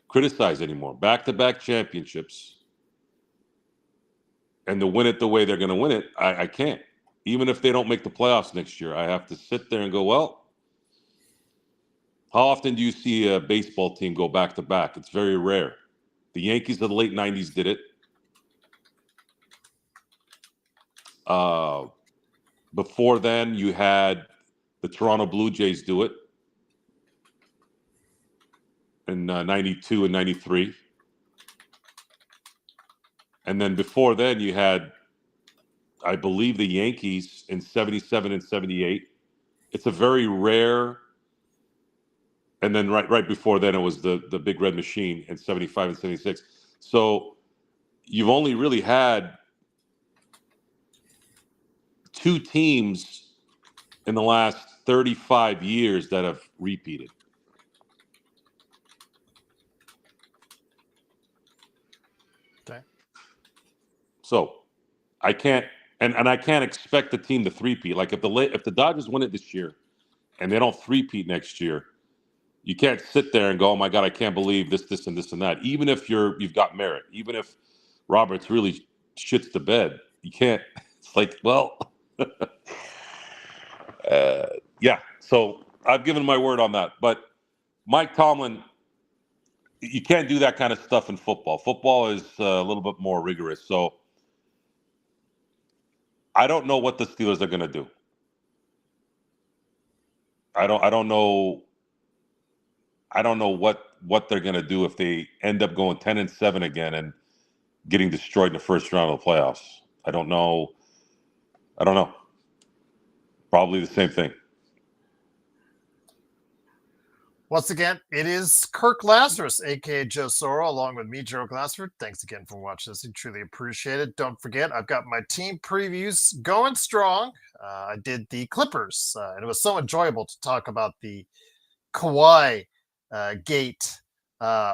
criticize anymore. Back-to-back championships, and to win it the way they're going to win it, I can't. Even if they don't make the playoffs next year, I have to sit there and go, well, how often do you see a baseball team go back-to-back? It's very rare. The Yankees of the late 90s did it. Before then, you had the Toronto Blue Jays do it in 92 and 93. And then before then, you had, I believe, the Yankees in 77 and 78. It's a very rare. And then right before then, it was the Big Red Machine in 75 and 76. So you've only really had 2 teams in the last 35 years that have repeated. Okay. So I can't, and I can't expect the team to three-peat. Like if the Dodgers win it this year and they don't three-peat next year, you can't sit there and go, oh my God, I can't believe this, and this, and that. Even if you've got merit, even if Roberts really shits the bed, you can't. It's like, well, yeah. So I've given my word on that. But Mike Tomlin, you can't do that kind of stuff in football. Football is a little bit more rigorous. So I don't know what the Steelers are going to do. I don't know. I don't know what they're going to do if they end up going 10-7 again and getting destroyed in the first round of the playoffs. I don't know. Probably the same thing. Once again, it is Kirk Lazarus, a.k.a. Joe Soro, along with me, Gerald Glassford. Thanks again for watching this. I truly appreciate it. Don't forget, I've got my team previews going strong. I did the Clippers, and it was so enjoyable to talk about the Kawhi gate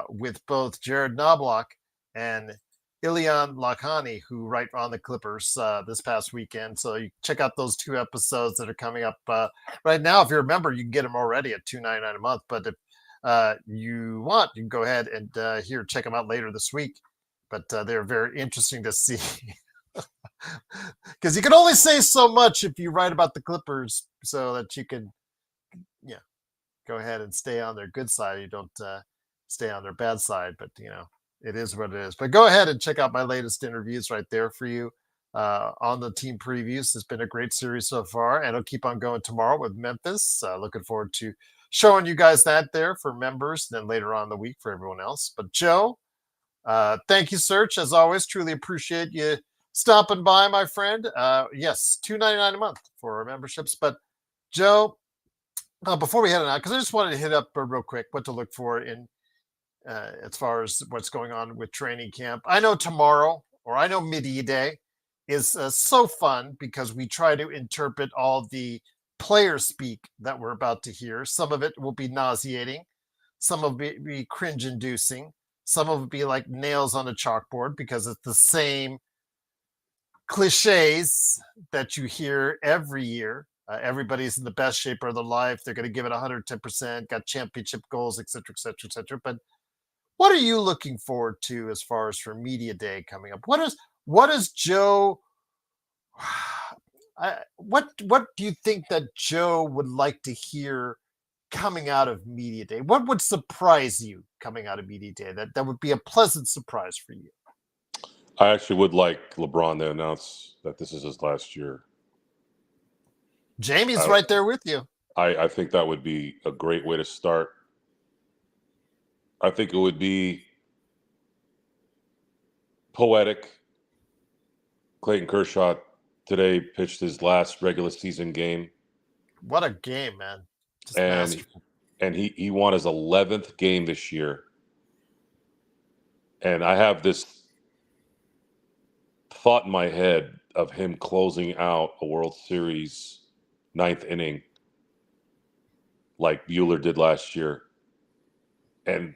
with both Jared Knobloch and Ilian Lakhani, who write on the Clippers this past weekend. So you check out those 2 episodes that are coming up right now. If you remember, you can get them already at $2.99 a month. But if you want, you can go ahead and check them out later this week. But they're very interesting to see. Because you can only say so much if you write about the Clippers so that you can go ahead and stay on their good side. You don't stay on their bad side, but it is what it is. But go ahead and check out my latest interviews right there for you on the team previews. It's been a great series so far, and it'll keep on going tomorrow with Memphis. Looking forward to showing you guys that there for members, and then later on in the week for everyone else. But Joe, thank you, Search. As always, truly appreciate you stopping by, my friend. Yes, $2.99 a month for our memberships. But Joe, before we head on out, because I just wanted to hit up real quick what to look for in as far as what's going on with training camp. I know tomorrow, or I know Media Day, is so fun because we try to interpret all the player speak that we're about to hear. Some of it will be nauseating, some of it will be cringe-inducing, some of it will be like nails on a chalkboard because it's the same cliches that you hear every year. Everybody's in the best shape of their life. They're going to give it 110%, got championship goals, et cetera, et cetera, et cetera. But what are you looking forward to as far as for Media Day coming up? What is Joe? What do you think that Joe would like to hear coming out of Media Day? What would surprise you coming out of Media Day? That would be a pleasant surprise for you. I actually would like LeBron to announce that this is his last year. Jamie's right there with you. I think that would be a great way to start. I think it would be poetic. Clayton Kershaw today pitched his last regular season game. What a game, man. And he won his 11th game this year. And I have this thought in my head of him closing out a World Series ninth inning like Buehler did last year and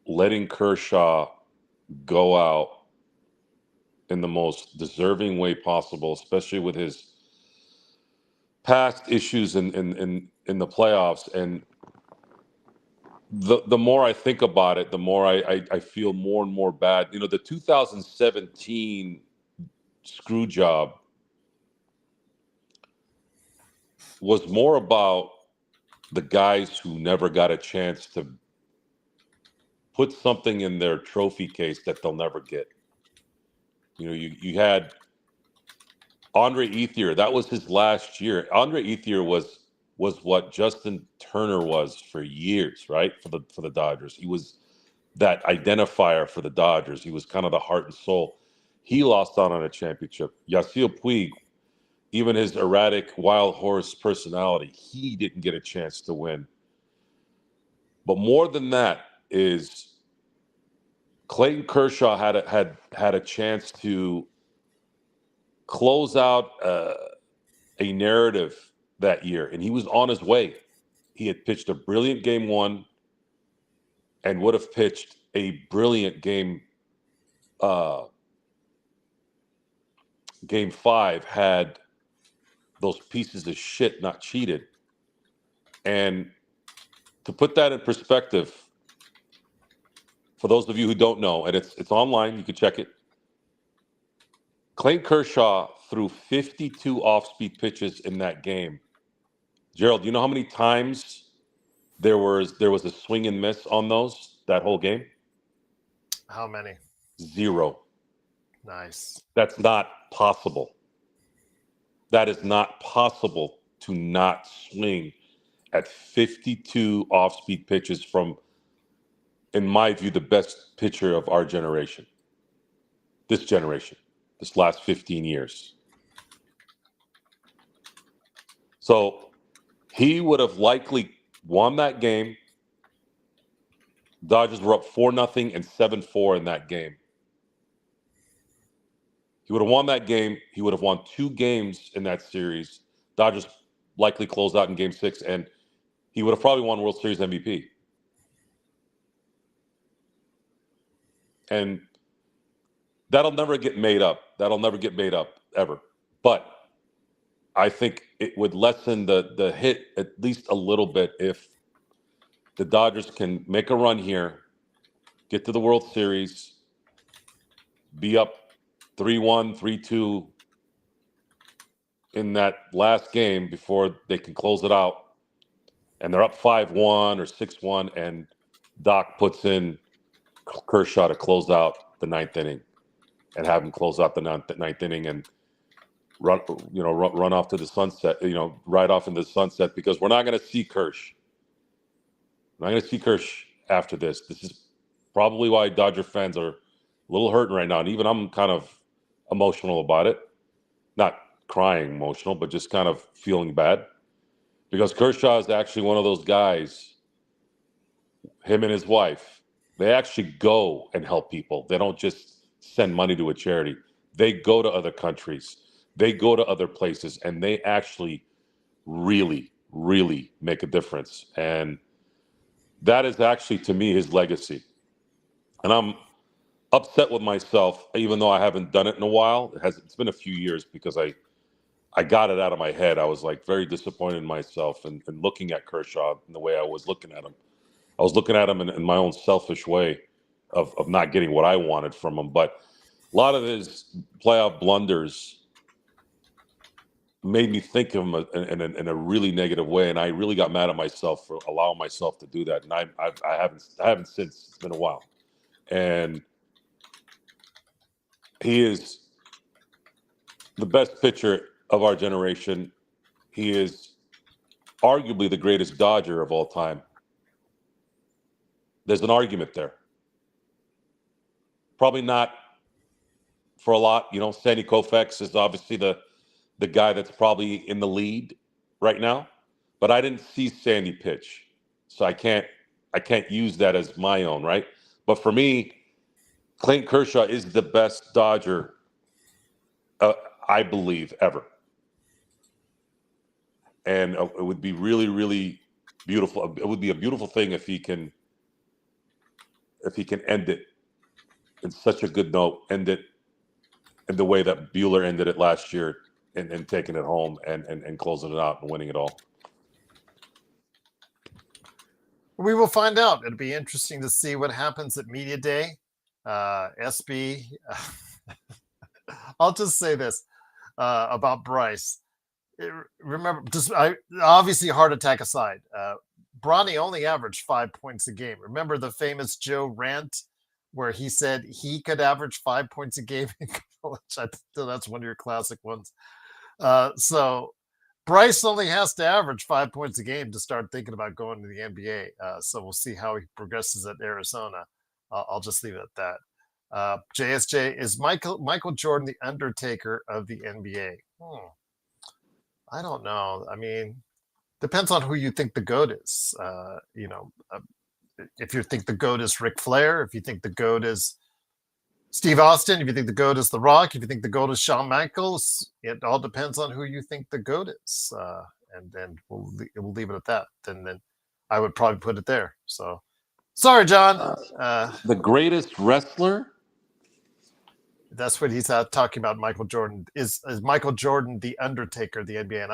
letting Kershaw go out in the most deserving way possible, especially with his past issues in the playoffs. And the more I think about it, the more I feel more and more bad. You know, the 2017 screw job was more about the guys who never got a chance to put something in their trophy case that they'll never get. You know, you had Andre Ethier. That was his last year. Andre Ethier was what Justin Turner was for years, right? For the Dodgers. He was that identifier for the Dodgers. He was kind of the heart and soul. He lost out on a championship. Yasiel Puig, even his erratic wild horse personality, he didn't get a chance to win. But more than that is Clayton Kershaw had a chance to close out a narrative that year, and he was on his way. He had pitched a brilliant game one and would have pitched a brilliant game five had those pieces of shit not cheated. And to put that in perspective, for those of you who don't know, and it's online, you can check it. Clayton Kershaw threw 52 off-speed pitches in that game. Gerald, do you know how many times there was a swing and miss on those that whole game? How many? 0. Nice. That's not possible. That is not possible to not swing at 52 off-speed pitches from, in my view, the best pitcher of our generation. This generation. This last 15 years. So he would have likely won that game. Dodgers were up 4-0 and 7-4 in that game. He would have won that game. He would have won 2 games in that series. Dodgers likely closed out in game 6, and he would have probably won World Series MVP. And that'll never get made up. That'll never get made up, ever. But I think it would lessen the hit at least a little bit if the Dodgers can make a run here, get to the World Series, be up 3-1, 3-2 in that last game before they can close it out. And they're up 5-1 or 6-1, and Doc puts in Kershaw to close out the 9th inning and have him close out the ninth inning and run off to the sunset, right off into the sunset, because we're not going to see Kersh. We're not going to see Kersh after this. This is probably why Dodger fans are a little hurting right now. And even I'm kind of emotional about it. Not crying emotional, but just kind of feeling bad. Because Kershaw is actually one of those guys. him and his wife, they actually go and help people. They don't just send money to a charity. They go to other countries. They go to other places, and they actually really, really make a difference. And that is actually, to me, his legacy. And I'm upset with myself, even though I haven't done it in a while. It's been a few years because I got it out of my head. I was like very disappointed in myself and looking at Kershaw and the way I was looking at him. I was looking at him in my own selfish way of not getting what I wanted from him. But a lot of his playoff blunders made me think of him in a really negative way, and I really got mad at myself for allowing myself to do that. And I haven't since. It's been a while, and he is the best pitcher of our generation. He is arguably the greatest Dodger of all time. There's an argument there. Probably not for a lot. Sandy Koufax is obviously the guy that's probably in the lead right now, but I didn't see Sandy pitch, so I can't use that as my own, right? But for me, Clayton Kershaw is the best Dodger, I believe, ever. And it would be really, really beautiful. It would be a beautiful thing if he can end it in such a good note, end it in the way that Buehler ended it last year, and taking it home and closing it out and winning it all. We will find out. It'll be interesting to see what happens at Media Day. SB, I'll just say this about Bryce. Remember, obviously heart attack aside, Bronny only averaged 5 points a game. Remember the famous Joe rant where he said he could average 5 points a game in college? I think that's one of your classic ones. So Bryce only has to average 5 points a game to start thinking about going to the NBA. So we'll see how he progresses at Arizona. I'll just leave it at that. JSJ, is Michael Jordan the Undertaker of the NBA? I don't know. I mean, depends on who you think the GOAT is. If you think the GOAT is Ric Flair, if you think the GOAT is Steve Austin, if you think the GOAT is The Rock, if you think the GOAT is Shawn Michaels, it all depends on who you think the GOAT is. And then we'll leave it at that. Then I would probably put it there. So, sorry, John. The greatest wrestler? That's what he's talking about. Michael Jordan is Michael Jordan the Undertaker of the NBA, and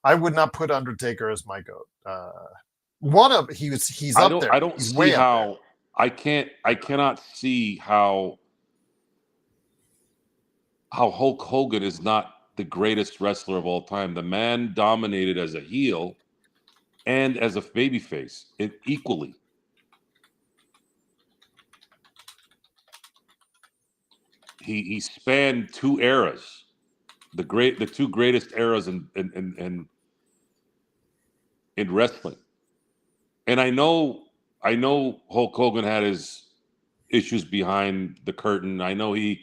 I would not put Undertaker as my GOAT. He's up there. I don't see how. I cannot see how Hulk Hogan is not the greatest wrestler of all time. The man dominated as a heel and as a babyface equally. He spanned two eras, the two greatest eras in wrestling. And I know Hulk Hogan had his issues behind the curtain. I know his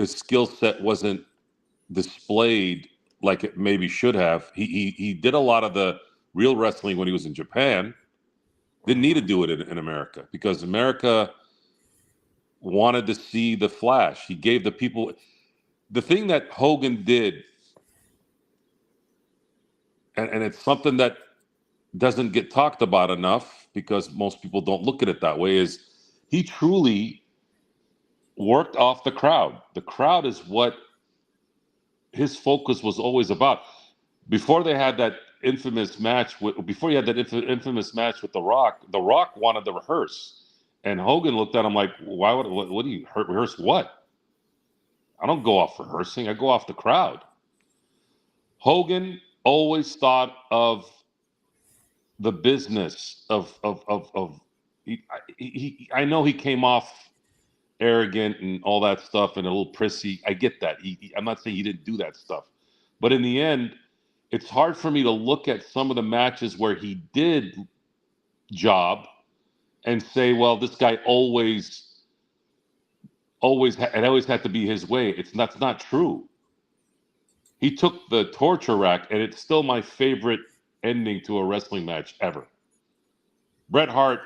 skill set wasn't displayed like it maybe should have. He did a lot of the real wrestling when he was in Japan. Didn't need to do it in America because America wanted to see the flash. He gave the people the thing that Hogan did, and it's something that doesn't get talked about enough because most people don't look at it that way, is he truly worked off the crowd. The crowd is what his focus was always about. Before they had that infamous match before he had that infamous match with The Rock wanted to rehearse. And Hogan looked at him like, what do you rehearse what? I don't go off rehearsing. I go off the crowd. Hogan always thought of the business of I know he came off arrogant and all that stuff and a little prissy. I get that. I'm not saying he didn't do that stuff. But in the end, it's hard for me to look at some of the matches where he did job and say, well, this guy always had to be his way. That's not true. He took the torture rack, and it's still my favorite ending to a wrestling match ever. Bret Hart.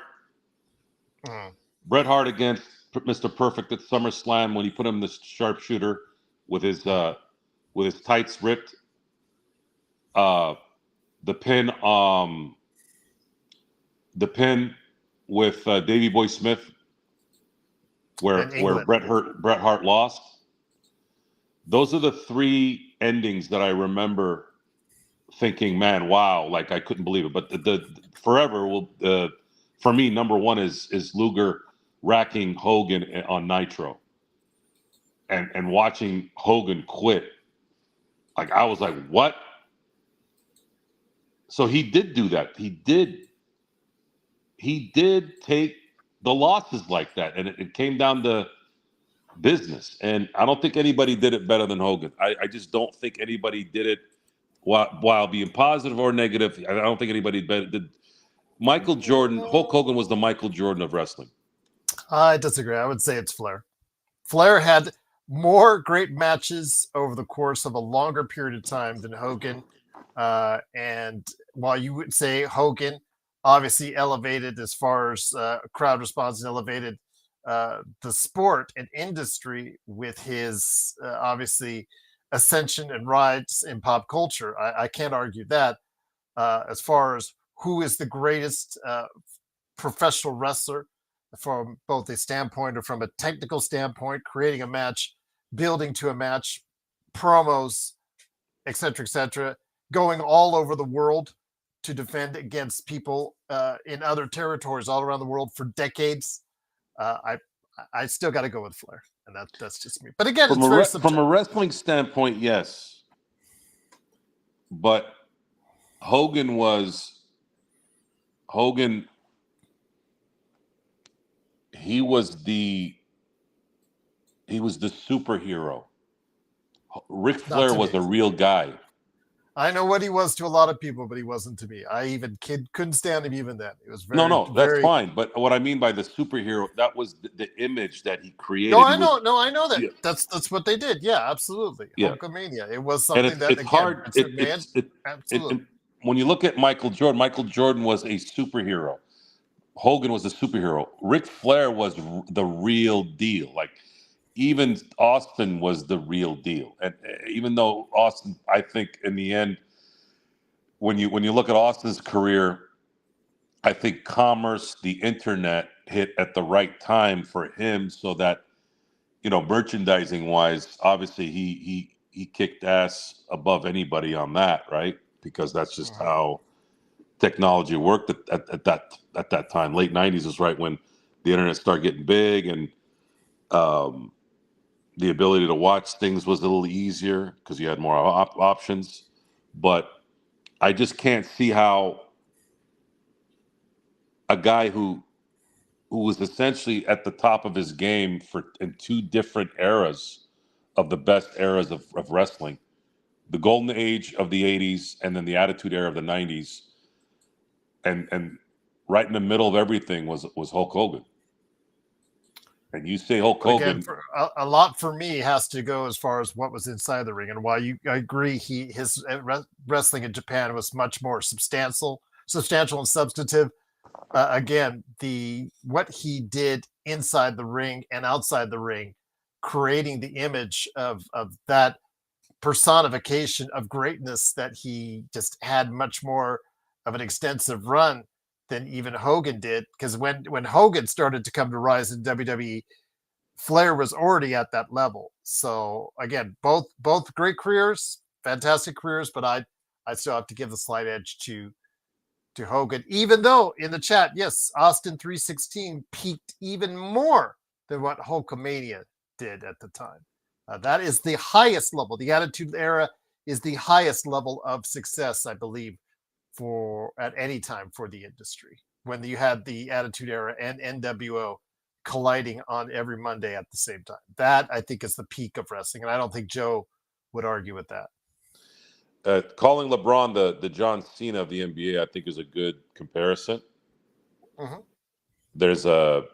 Mm. Bret Hart against Mr. Perfect at SummerSlam when he put him in the sharpshooter with his tights ripped. The pin with Davey Boy Smith, where Bret Hart lost. Those are the three endings that I remember thinking, man, wow, like I couldn't believe it. But the forever will for me, number one is Luger racking Hogan on Nitro, and watching Hogan quit. Like I was like, what? So he did do that. He did take the losses like that, and it came down to business. And I don't think anybody did it better than Hogan. I just don't think anybody did it while being positive or negative. I don't think anybody did. Michael Jordan, Hulk Hogan was the Michael Jordan of wrestling. I disagree. I would say it's Flair. Flair had more great matches over the course of a longer period of time than Hogan. And while you would say Hogan obviously elevated as far as crowd response and elevated the sport and industry with his obviously ascension and rise in pop culture, I can't argue that. As far as who is the greatest professional wrestler from both a standpoint or from a technical standpoint, creating a match, building to a match, promos, etc., going all over the world to defend against people in other territories all around the world for decades. I still got to go with Flair, and that's just me. But again, from it's very subjective. From a wrestling standpoint, yes, but Hogan. He was the superhero. Ric Flair was a real guy. I know what he was to a lot of people, but he wasn't to me. I even couldn't stand him even then. It was very that's fine. But what I mean by the superhero, that was the image that he created. No, I know that. Yeah. That's what they did. Yeah, absolutely. Yeah. Hulkamania. It was something that it's hard. Absolutely. When you look at Michael Jordan was a superhero. Hogan was a superhero. Ric Flair was the real deal. Like even Austin was the real deal. And even though Austin, I think in the end, when you look at Austin's career, I think commerce, the internet hit at the right time for him, so that merchandising wise, obviously he kicked ass above anybody on that, right? Because that's just how technology worked at that time. Late 90s is right when the internet started getting big, and the ability to watch things was a little easier because you had more options. But I just can't see how a guy who was essentially at the top of his game in two different eras of the best eras of wrestling, the golden age of the 80s and then the attitude era of the 90s, and right in the middle of everything was Hulk Hogan. And you say Hulk Hogan. Again, a lot for me has to go as far as what was inside the ring. And while I agree, his wrestling in Japan was much more substantial and substantive. Again, what he did inside the ring and outside the ring, creating the image of that personification of greatness, that he just had much more of an extensive run than even Hogan did. Because when Hogan started to come to rise in WWE, Flair was already at that level. So again, both great careers, fantastic careers, but I still have to give the slight edge to Hogan, even though in the chat, yes, Austin 316 peaked even more than what Hulkamania did at the time. That is the highest level. The Attitude Era is the highest level of success, I believe, at any time for the industry, when you had the Attitude Era and NWO colliding on every Monday at the same time. That, I think, is the peak of wrestling, and I don't think Joe would argue with that. Calling LeBron the John Cena of the NBA, I think, is a good comparison. Mm-hmm. There's a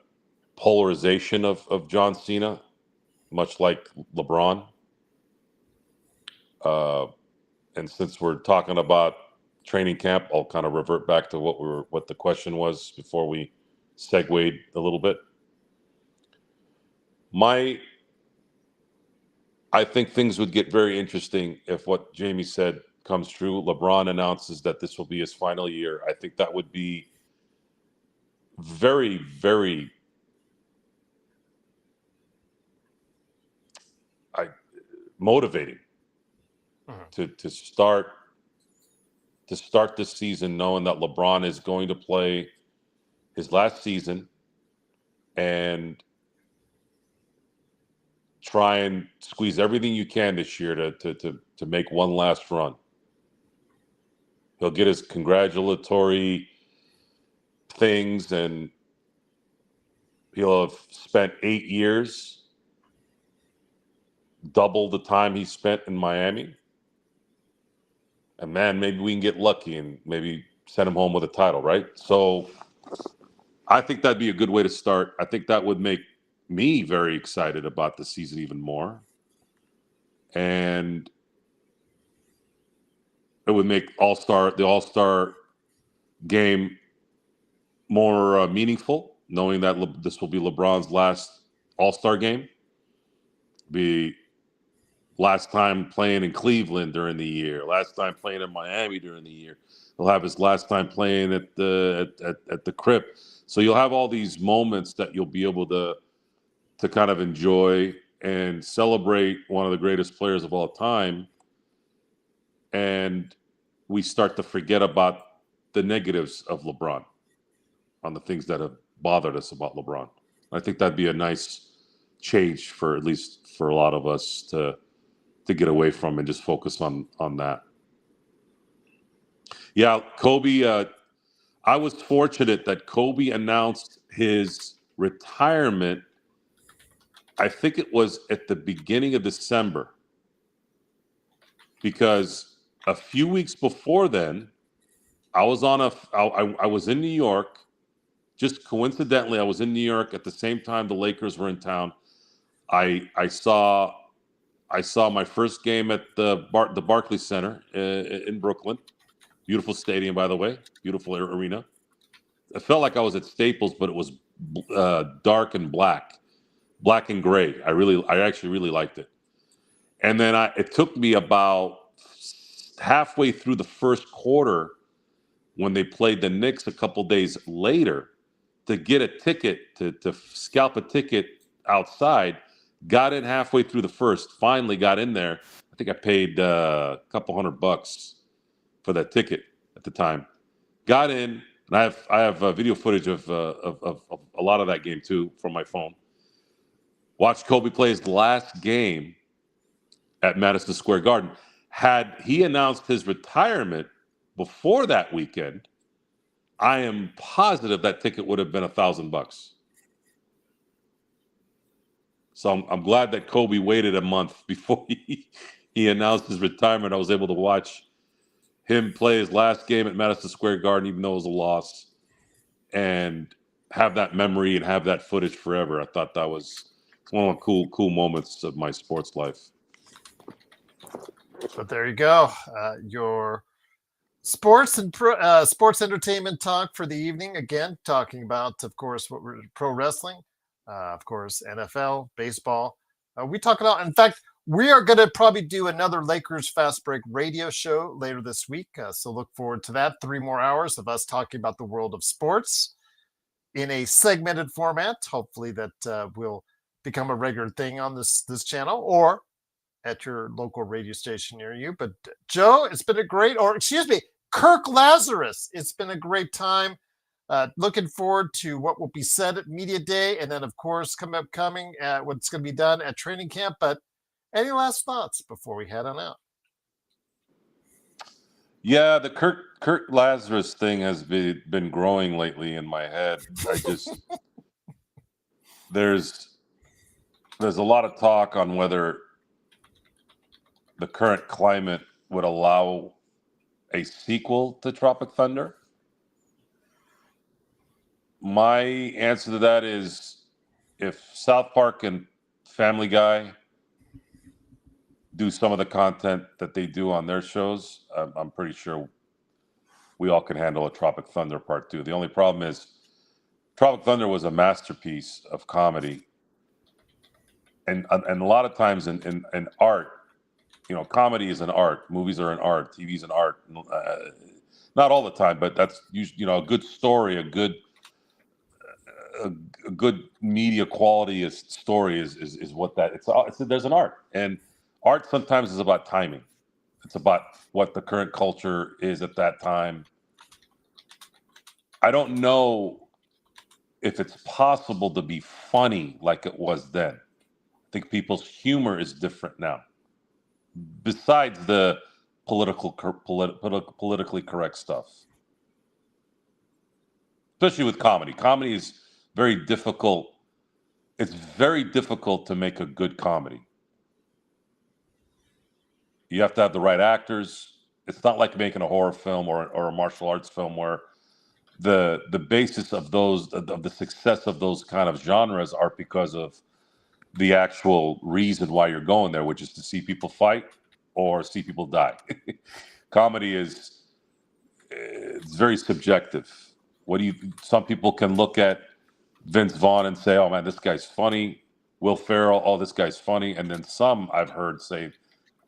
polarization of John Cena, much like LeBron. And since we're talking about training camp. I'll kind of revert back to what the question was before we segued a little bit. I think things would get very interesting if what Jamie said comes true. LeBron announces that this will be his final year. I think that would be very, very motivating to start this season knowing that LeBron is going to play his last season and try and squeeze everything you can this year to make one last run. He'll get his congratulatory things, and he'll have spent 8 years, double the time he spent in Miami. And man, maybe we can get lucky and maybe send him home with a title, right? So I think that'd be a good way to start. I think that would make me very excited about the season even more. And it would make the All-Star game more meaningful, knowing that this will be LeBron's last All-Star game. Be last time playing in Cleveland during the year, last time playing in Miami during the year. He'll have his last time playing at the Crypt. So you'll have all these moments that you'll be able to kind of enjoy and celebrate one of the greatest players of all time. And we start to forget about the negatives of LeBron, on the things that have bothered us about LeBron. I think that'd be a nice change for at least for a lot of us to get away from and just focus on that. Yeah, Kobe. I was fortunate that Kobe announced his retirement. I think it was at the beginning of December, because a few weeks before then, I was in New York. Just coincidentally, I was in New York at the same time the Lakers were in town. I saw my first game at the Barclays Center in Brooklyn. Beautiful stadium, by the way. Beautiful arena. It felt like I was at Staples, but it was dark and black and gray. I actually really liked it. And then it took me about halfway through the first quarter, when they played the Knicks a couple days later, to get a ticket, to scalp a ticket outside. Got in halfway through the first, finally got in there. I think I paid a couple $100 for that ticket at the time. Got in, and I have video footage of a lot of that game too from my phone. Watched Kobe play his last game at Madison Square Garden. Had he announced his retirement before that weekend, I am positive that ticket would have been $1,000. So I'm glad that Kobe waited a month before he announced his retirement. I was able to watch him play his last game at Madison Square Garden, even though it was a loss, and have that memory and have that footage forever. I thought that was one of the cool moments of my sports life. But there you go. Your sports and sports entertainment talk for the evening. Again, talking about, of course, what we're pro wrestling, of course, NFL, baseball. We talk about, in fact, we are going to probably do another Lakers Fast Break radio show later this week. So look forward to that. 3 more hours of us talking about the world of sports in a segmented format. Hopefully that will become a regular thing on this channel or at your local radio station near you. But Joe, it's been a great, or excuse me, Kirk Lazarus, it's been a great time. Looking forward to what will be said at Media Day, and then, of course, coming at what's going to be done at training camp. But any last thoughts before we head on out? Yeah, the Kirk Lazarus thing has been growing lately in my head. There's a lot of talk on whether the current climate would allow a sequel to Tropic Thunder. My answer to that is, if South Park and Family Guy do some of the content that they do on their shows, I'm pretty sure we all can handle a Tropic Thunder Part 2. The only problem is Tropic Thunder was a masterpiece of comedy. And a lot of times in art, comedy is an art. Movies are an art. TV is an art. Not all the time, but that's usually, a good story, a good media quality story is what that it's there's an art, and art sometimes is about timing. It's about what the current culture is at that time. I don't know if it's possible to be funny like it was then. I think people's humor is different now. Besides the politically correct stuff, especially with comedy. Comedy is very difficult. It's very difficult to make a good comedy. You have to have the right actors. It's not like making a horror film or a martial arts film where the basis of the success of those kind of genres are because of the actual reason why you're going there, which is to see people fight or see people die. Comedy it's very subjective. Some people can look at Vince Vaughn and say, oh man, this guy's funny. Will Ferrell, oh, this guy's funny. And then some I've heard say,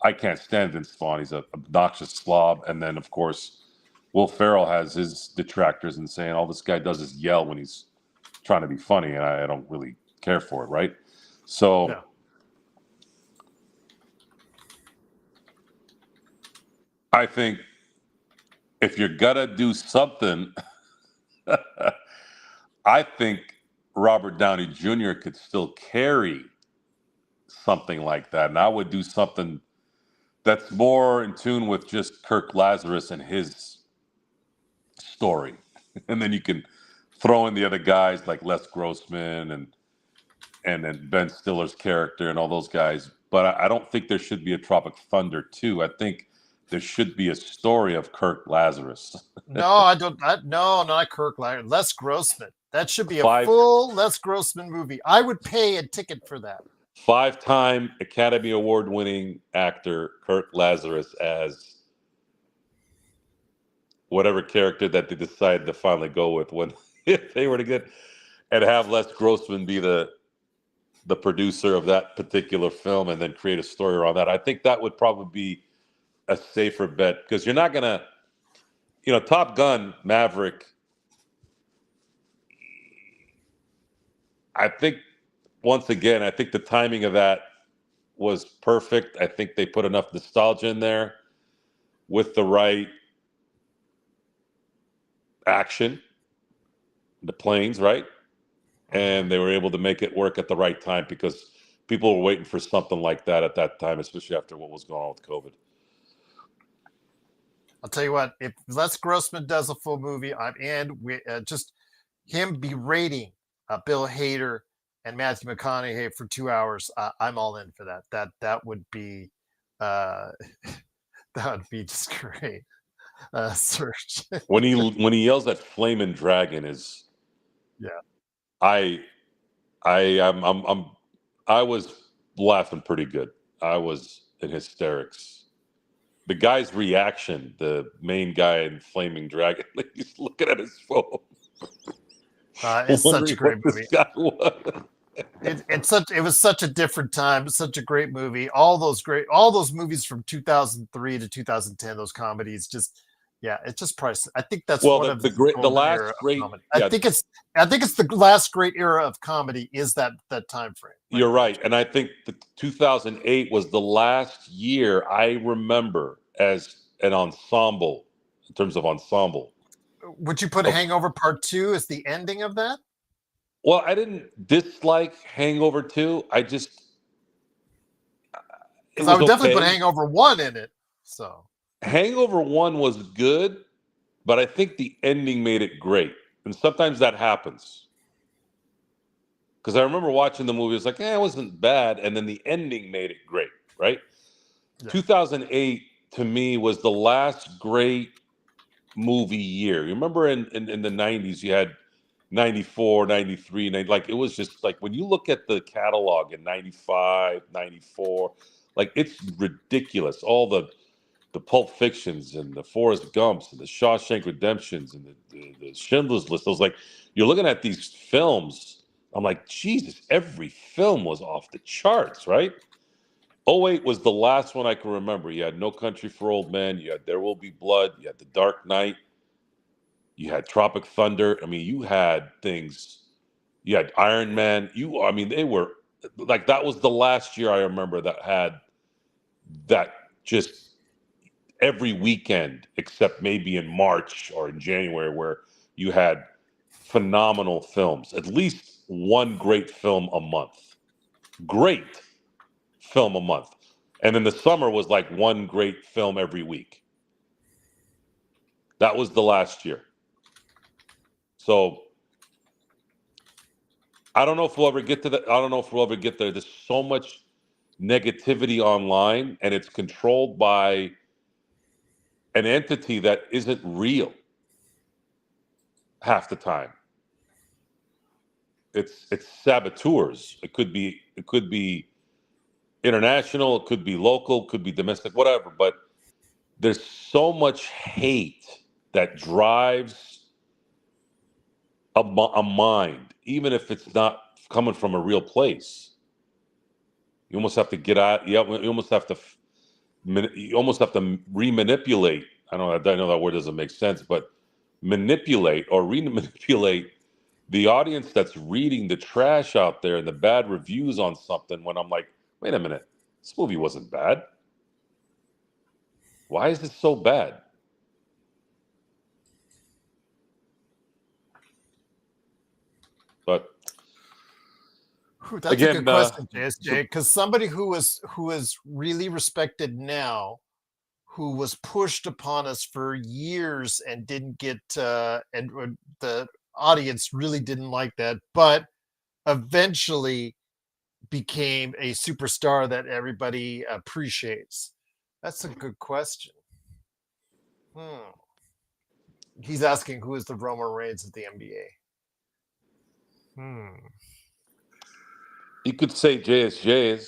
I can't stand Vince Vaughn. He's an obnoxious slob. And then, of course, Will Ferrell has his detractors and saying all this guy does is yell when he's trying to be funny. And I don't really care for it, right? So yeah. I think if you're going to do something, I think Robert Downey Jr. could still carry something like that. And I would do something that's more in tune with just Kirk Lazarus and his story. And then you can throw in the other guys like Les Grossman and then Ben Stiller's character and all those guys. But I don't think there should be a Tropic Thunder 2. I think there should be a story of Kirk Lazarus. No, I don't. No, not Kirk Lazarus. Les Grossman. That should be a full Les Grossman movie. I would pay a ticket for that. 5-time Academy Award-winning actor Kirk Lazarus as whatever character that they decided to finally go with when if they were to get, and have Les Grossman be the producer of that particular film and then create a story around that. I think that would probably be a safer bet because you're not gonna, Top Gun Maverick. I think once again, I think the timing of that was perfect. I think they put enough nostalgia in there with the right action, the planes, right? And they were able to make it work at the right time because people were waiting for something like that at that time, especially after what was going on with COVID. I'll tell you what, if Les Grossman does a full movie, just him berating Bill Hader and Matthew McConaughey for 2 hours, I'm all in for that. That would be just great. Serge. when he yells at Flamin' Dragon is, yeah. I was laughing pretty good. I was in hysterics. The guy's reaction, the main guy in Flaming Dragon, he's looking at his phone. It's such a great movie. It was such a different time. It's such a great movie. All those movies from 2003 to 2010, those comedies, it's just priceless. I think that's one of the last great. Yeah. I think it's the last great era of comedy is that time frame. You're right, and I think the 2008 was the last year I remember as an ensemble in terms of ensemble. Would you put Hangover Part 2 as the ending of that? Well, I didn't dislike Hangover 2. I would definitely put Hangover 1 in it. So Hangover 1 was good, but I think the ending made it great. And sometimes that happens. Because I remember watching the movie, it was like, it wasn't bad. And then the ending made it great, right? Yeah. 2008, to me, was the last great movie year. You remember in the 90s, you had 94, 93, it was just like when you look at the catalog in 95, 94, it's ridiculous. All the the Pulp Fictions and the Forrest Gumps and the Shawshank Redemptions and the Schindler's List. I was like, you're looking at these films. I'm like, Jesus, every film was off the charts, right? '08 was the last one I can remember. You had No Country for Old Men. You had There Will Be Blood. You had The Dark Knight. You had Tropic Thunder. I mean, you had things. You had Iron Man. They were like, that was the last year I remember that had that just every weekend, except maybe in March or in January, where you had phenomenal films, at least one great film a month. Great film a month. And then the summer was like one great film every week. That was the last year. So I don't know if we'll ever get to that. I don't know if we'll ever get there. There's so much negativity online, and it's controlled by an entity that isn't real half the time. It's saboteurs. It could be international, it could be local, it could be domestic, whatever. But there's so much hate that drives a mind, even if it's not coming from a real place. You almost have to get out. You almost have to remanipulate. I know that word doesn't make sense, but manipulate or re-manipulate the audience that's reading the trash out there and the bad reviews on something. When I'm like, wait a minute, this movie wasn't bad. Why is it so bad? But that's again, a good question, JSJ, because somebody who is really respected now, who was pushed upon us for years and didn't get and the audience really didn't like that, but eventually became a superstar that everybody appreciates. That's a good question. He's asking, who is the Roman Reigns of the NBA? You could say SGA.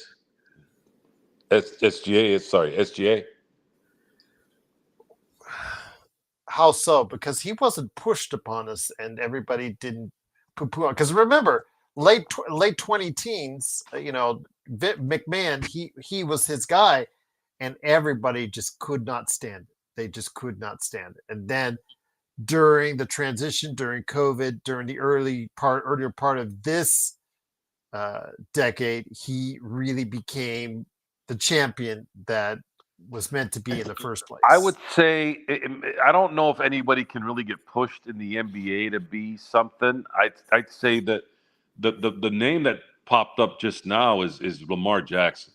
How so? Because he wasn't pushed upon us, and everybody didn't poo-poo on. Because remember, late 20 teens, McMahon, he was his guy, and everybody just could not stand it. They just could not stand it. And then during the transition, during COVID, during the earlier part of this decade, he really became the champion that was meant to be in the first place. I would say, I don't know if anybody can really get pushed in the NBA to be something. I'd say that the name that popped up just now is Lamar Jackson.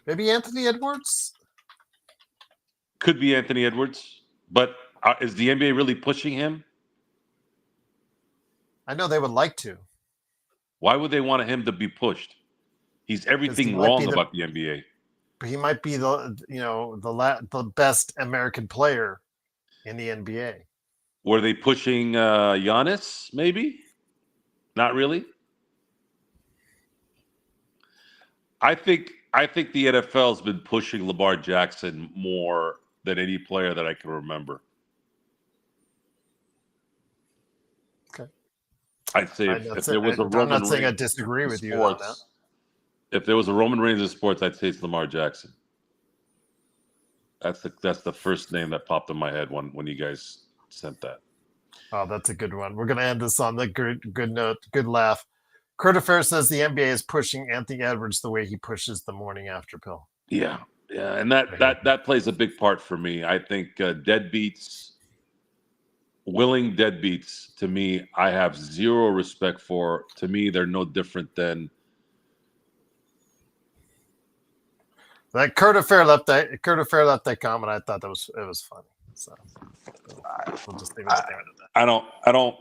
Maybe Anthony Edwards? Could be Anthony Edwards, but is the NBA really pushing him? I know they would like to. Why would they want him to be pushed? He's everything wrong about the NBA. He might be the best American player in the NBA. Were they pushing Giannis? Maybe, not really. I think the NFL has been pushing Lamar Jackson more than any player that I can remember. Okay. I'd say if there was a Roman Reigns, I'm not saying I disagree with you on that. If there was a Roman Reigns in sports, I'd say it's Lamar Jackson. That's the first name that popped in my head when you guys sent that. Oh, that's a good one. We're going to end this on the good note, good laugh. Kurt Affair says the NBA is pushing Anthony Edwards the way he pushes the morning after pill. Yeah, and that plays a big part for me. I think willing deadbeats, to me, I have zero respect for. To me, they're no different than. That Kurt Affair left that comment. I thought it was funny. So we'll just leave it at that.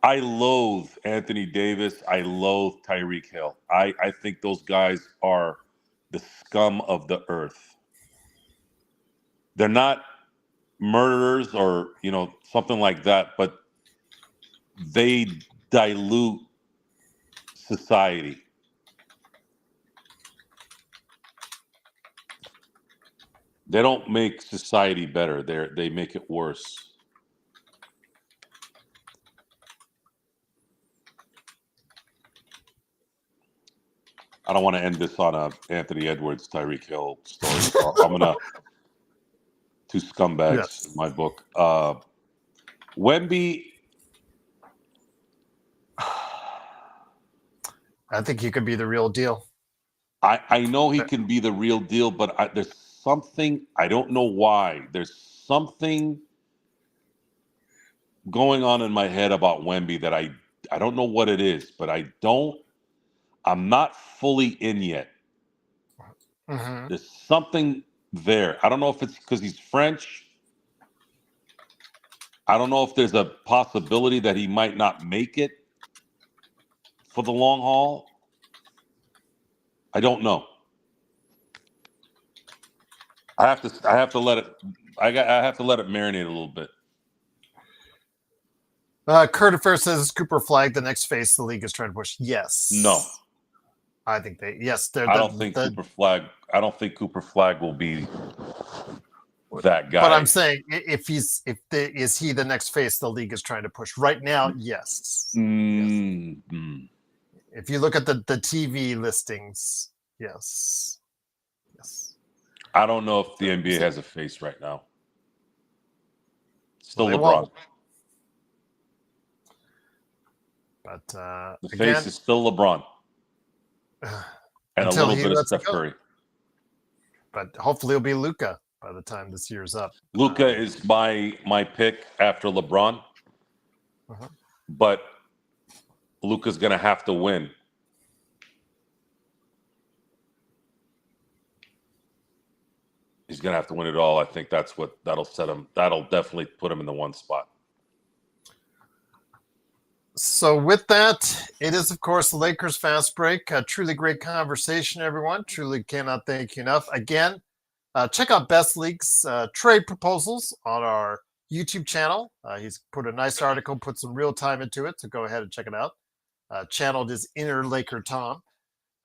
I loathe Anthony Davis. I loathe Tyreek Hill. I think those guys are the scum of the earth. They're not murderers or something like that, but they dilute society. They don't make society better. They make it worse. I don't want to end this on a Anthony Edwards, Tyreek Hill story. So I'm gonna two scumbags in my book. Wemby. I think he could be the real deal. I know he can be the real deal, but there's something, I don't know why. There's something going on in my head about Wemby that I don't know what it is, but I'm not fully in yet. Mm-hmm. There's something there. I don't know if it's because he's French. I don't know if there's a possibility that he might not make it for the long haul. I don't know. I have to let it marinate a little bit. Kurt Affair says Cooper Flag the next face the league is trying to push. Yes. No. I think I don't think Cooper Flag will be that guy. But I'm saying is he the next face the league is trying to push right now? Yes. Mm-hmm. Yes. If you look at the TV listings, yes. I don't know if the NBA has a face right now. Still LeBron. Won't. But the face is still LeBron. And a little bit of Steph Curry. But hopefully it'll be Luka by the time this year's up. Luka is my pick after LeBron. Uh-huh. But Luka's going to have to win. He's going to have to win it all. I think that'll set him. That'll definitely put him in the one spot. So with that, it is, of course, the Lakers Fast Break. A truly great conversation, everyone. Truly cannot thank you enough. Again, check out Best League's trade proposals on our YouTube channel. He's put a nice article, put some real time into it, so go ahead and check it out. Channeled is Inner Laker Tom.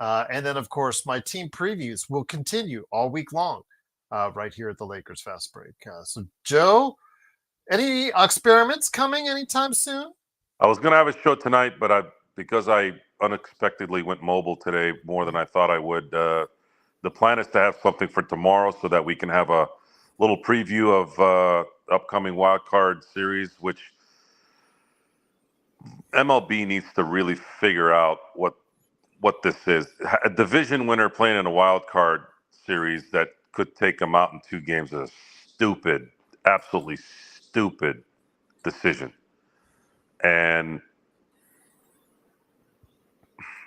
And then, of course, my team previews will continue all week long right here at the Lakers Fast Break. So, Joe, any experiments coming anytime soon? I was going to have a show tonight, but because I unexpectedly went mobile today more than I thought I would, the plan is to have something for tomorrow so that we can have a little preview of upcoming wild card series, which MLB needs to really figure out what this is. A division winner playing in a wild card series that could take them out in 2 games is a stupid, absolutely stupid decision. And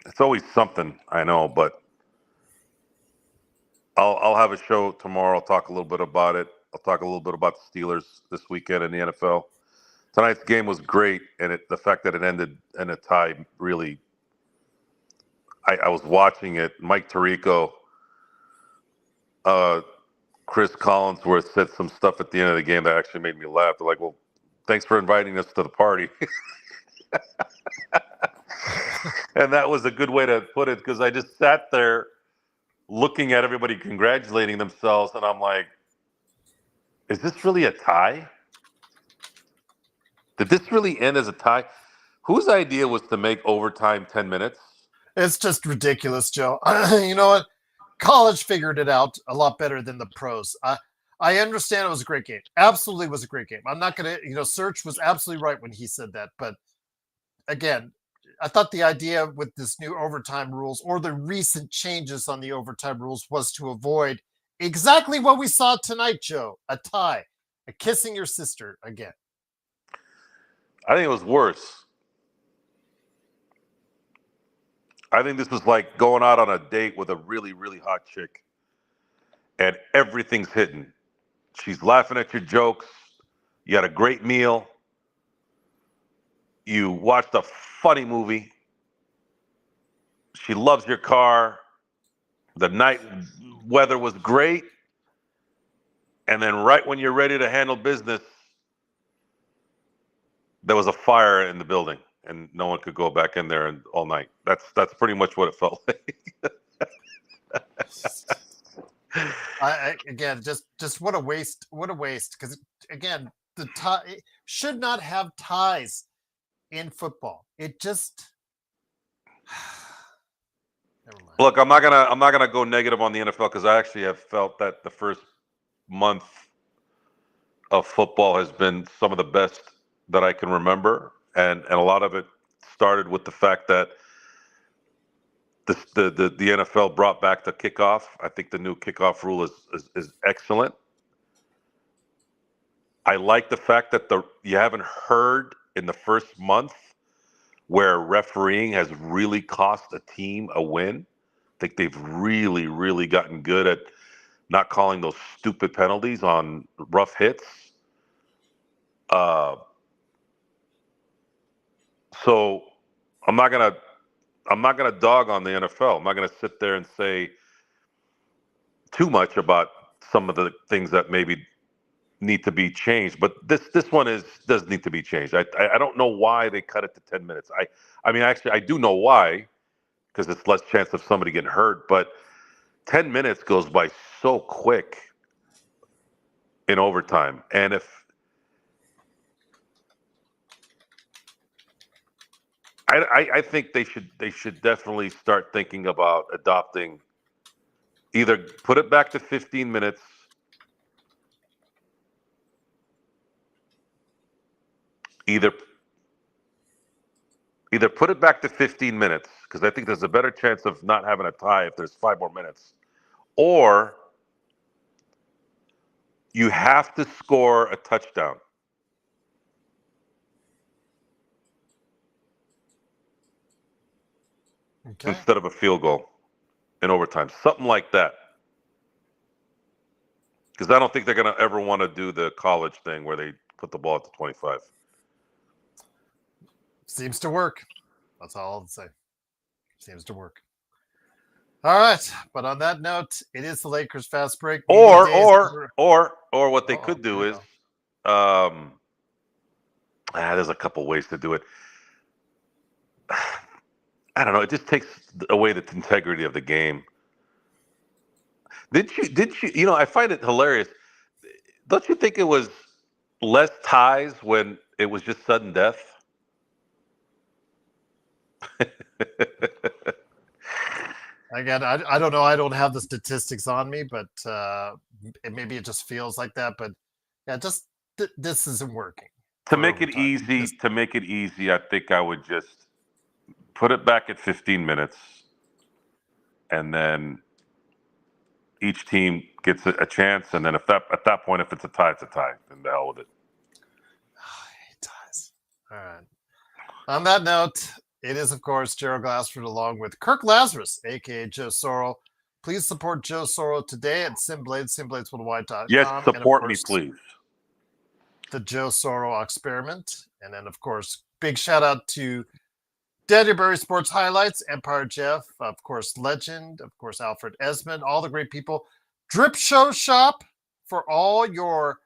it's always something, I know, but I'll have a show tomorrow. I'll talk a little bit about it. I'll talk a little bit about the Steelers this weekend in the NFL. Tonight's game was great, and the fact that it ended in a tie really. I was watching it. Mike Tirico, Chris Collinsworth said some stuff at the end of the game that actually made me laugh. They're like, "Well, thanks for inviting us to the party." And that was a good way to put it, because I just sat there looking at everybody congratulating themselves, and I'm like, is this really a tie? Did this really end as a tie? Whose idea was to make overtime 10 minutes? It's just ridiculous, Joe. You know what? College figured it out a lot better than the pros. I understand it was a great game. Absolutely was a great game. I'm not going to, Search was absolutely right when he said that. But again, I thought the idea with this new overtime rules or the recent changes on the overtime rules was to avoid exactly what we saw tonight, Joe. A tie, a kissing your sister again. I think it was worse. I think this was like going out on a date with a really, really hot chick and everything's hitting. She's laughing at your jokes. You had a great meal. You watched a funny movie. She loves your car. The night weather was great. And then right when you're ready to handle business, there was a fire in the building and no one could go back in there all night. That's pretty much what it felt like. Again, just what a waste. What a waste. Because again, the tie should not have ties in football. It just never mind. Look, I'm not gonna go negative on the NFL because I actually have felt that the first month of football has been some of the best that I can remember, and a lot of it started with the fact that the NFL brought back the kickoff. I think the new kickoff rule is excellent. I like the fact that you haven't heard in the first month where refereeing has really cost a team a win. I think they've really, really gotten good at not calling those stupid penalties on rough hits. So I'm not gonna dog on the NFL. I'm not gonna sit there and say too much about some of the things that maybe need to be changed. But this one does need to be changed. I don't know why they cut it to 10 minutes. I mean actually I do know why, because it's less chance of somebody getting hurt. But 10 minutes goes by so quick in overtime, and if I think they should definitely start thinking about adopting, either put it back to 15 minutes, either put it back to 15 minutes, because I think there's a better chance of not having a tie if there's 5 more minutes, or you have to score a touchdown instead of a field goal in overtime, something like that. Because I don't think they're going to ever want to do the college thing where they put the ball at the 25. Seems to work. That's all I'll say. Seems to work. All right, but on that note, it is the Lakers fast break. Or what they could do is, there's a couple ways to do it. I don't know. It just takes away the integrity of the game. Did you? You know, I find it hilarious. Don't you think it was less ties when it was just sudden death? Again, I don't know. I don't have the statistics on me, but maybe it just feels like that. But yeah, just this isn't working. To make it easy, I think I would just put it back at 15 minutes, and then each team gets a chance. And then at that point, if it's a tie, it's a tie. Then the hell with it. I hate ties. All right. On that note, it is, of course, Gerald Glassford along with Kirk Lazarus, a.k.a. Joe Sorrell. Please support Joe Sorrell today at SimBlades.com. Yes, support me, please. The Joe Sorrell experiment. And then, of course, big shout out to Danbury Sports Highlights, Empire Jeff, of course, Legend, of course, Alfred Esmond, all the great people. Drip Show Shop for all your,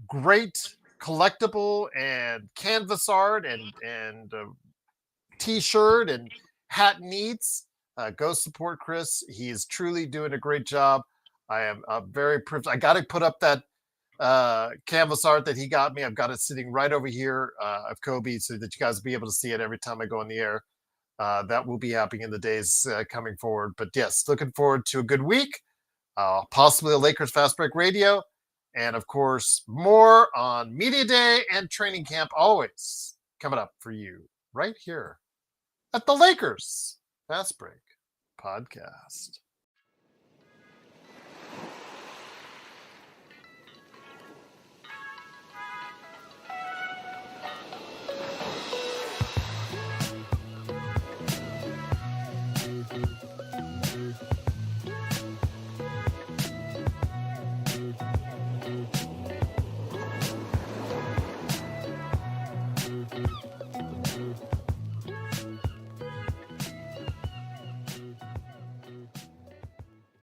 great collectible and canvas art and t-shirt and hat needs. Go support Chris. He is truly doing a great job. I am very privileged. I got to put up that canvas art that he got me. I've got it sitting right over here of Kobe, so that you guys will be able to see it every time I go on the air. That will be happening in the days coming forward. But yes, looking forward to a good week, possibly a Lakers Fast Break Radio, and of course more on Media Day and Training Camp, always coming up for you right here at the Lakers Fast Break Podcast.